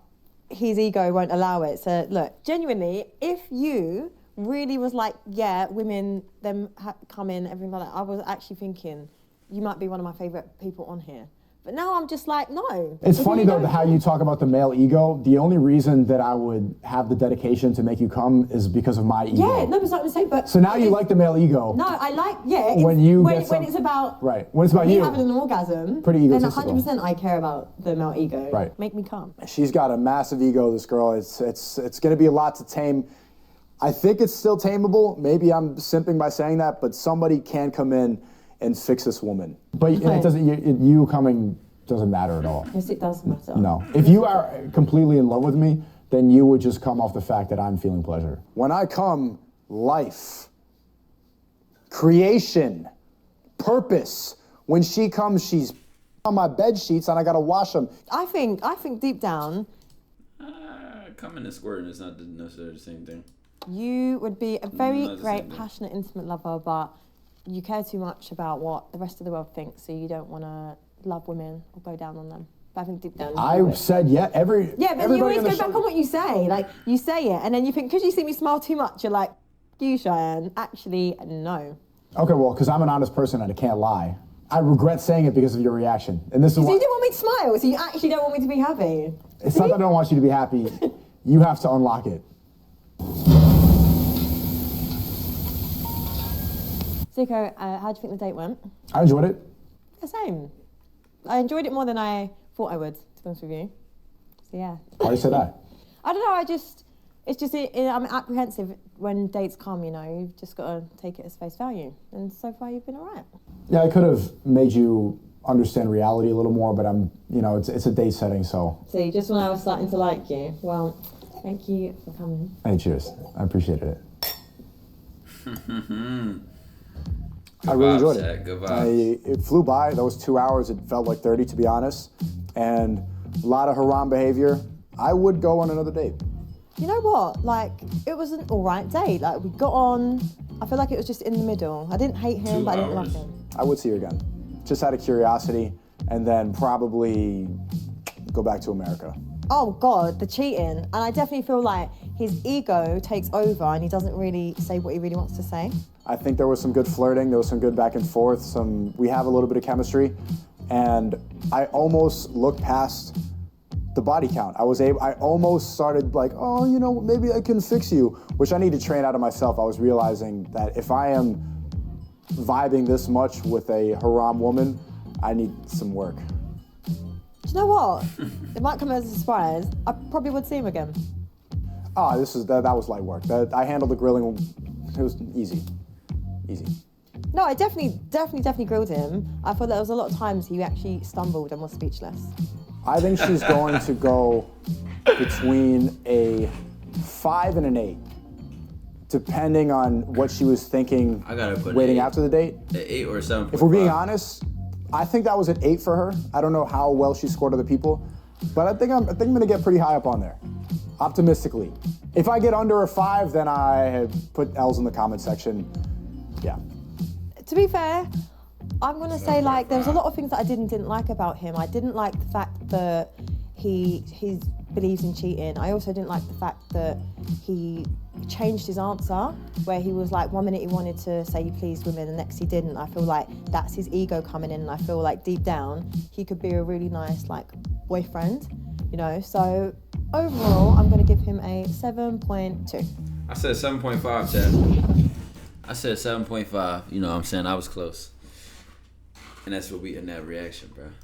his ego won't allow it. So look, genuinely, if you really was like, yeah, women, them come in, everything like that, I was actually thinking you might be one of my favourite people on here. But now I'm just like, no. It's If funny you though don't- how you talk about the male ego. The only reason that I would have the dedication to make you come is because of my ego. Yeah, no, but I'm saying, but So now you like the male ego. No, I like, When you when get some- it's about Right. When it's about me you. having an orgasm, Pretty then egotistical. 100% I care about the male ego. Right. Make me come. She's got a massive ego, this girl. It's going to be a lot to tame. I think it's still tameable. Maybe I'm simping by saying that, but somebody can come in and fix this woman. But it doesn't. You coming doesn't matter at all. Yes, it does matter. No. If you are completely in love with me, then you would just come off the fact that I'm feeling pleasure. When I come, life, creation, purpose. When she comes, she's on my bed sheets and I gotta wash them. I think deep down, Coming and squirting is not necessarily the same thing. you would be a very Not the great, same thing. passionate, intimate lover, but you care too much about what the rest of the world thinks, so you don't want to love women or go down on them. But I think deep down, you I would. said yeah. Yeah, but you everybody always on the go back show- on what you say. Like, you say it, and then you think, because you see me smile too much, you're like, you, Cheyenne. Actually, no. Okay, well, because I'm an honest person and I can't lie. I regret saying it because of your reaction. And this is So why you didn't want me to smile, so you actually don't want me to be happy. it's not that I don't want you to be happy. You have to unlock it. Sneako, how do you think the date went? I enjoyed it. The same. I enjoyed it more than I thought I would, to be honest with you. So yeah. Why you say that? I don't know, I'm apprehensive when dates come, you know. You've just got to take it as face value. And so far, you've been all right. Yeah, I could have made you understand reality a little more, but it's a date setting, so. See, just when I was starting to like you. Well, thank you for coming. Hey, cheers. I appreciated it. I really enjoyed vibes, it. Jack. Good vibes. It flew by. That was 2 hours. It felt like 30, to be honest. And a lot of haram behavior. I would go on another date. You know what? Like, it was an all right date. Like, we got on. I feel like it was just in the middle. I didn't hate him, 2 but I didn't love hours. him. I would see her again. Just out of curiosity, and then probably go back to America. Oh God, the cheating. And I definitely feel like his ego takes over and he doesn't really say what he really wants to say. I think there was some good flirting. There was some good back and forth. We have a little bit of chemistry, and I almost looked past the body count. I almost started like, oh, maybe I can fix you, which I need to train out of myself. I was realizing that if I am vibing this much with a haram woman, I need some work. Do you know what? It might come as a surprise. I probably would see him again. Oh, that was light work. I handled the grilling. It was easy. No, I definitely grilled him. I thought there was a lot of times he actually stumbled and was speechless. I think she's going to go between a 5 and an 8, depending on what she was thinking. I gotta put waiting after the date. An 8 or 7. If we're being honest, I think that was an 8 for her. I don't know how well she scored other people, but I think I'm gonna get pretty high up on there, optimistically. If I get under a 5, then I put L's in the comment section. Yeah. To be fair, I'm gonna say like there was a lot of things that I didn't like about him. I didn't like the fact that he believes in cheating. I also didn't like the fact that he changed his answer, where he was like 1 minute he wanted to say he pleased women, the next he didn't. I feel like that's his ego coming in, and I feel like deep down he could be a really nice like boyfriend, you know. So overall, I'm gonna give him a 7.2. I said 7.5, Chad. I said 7.5. You know what I'm saying? I was close. And that's what we in that reaction, bro.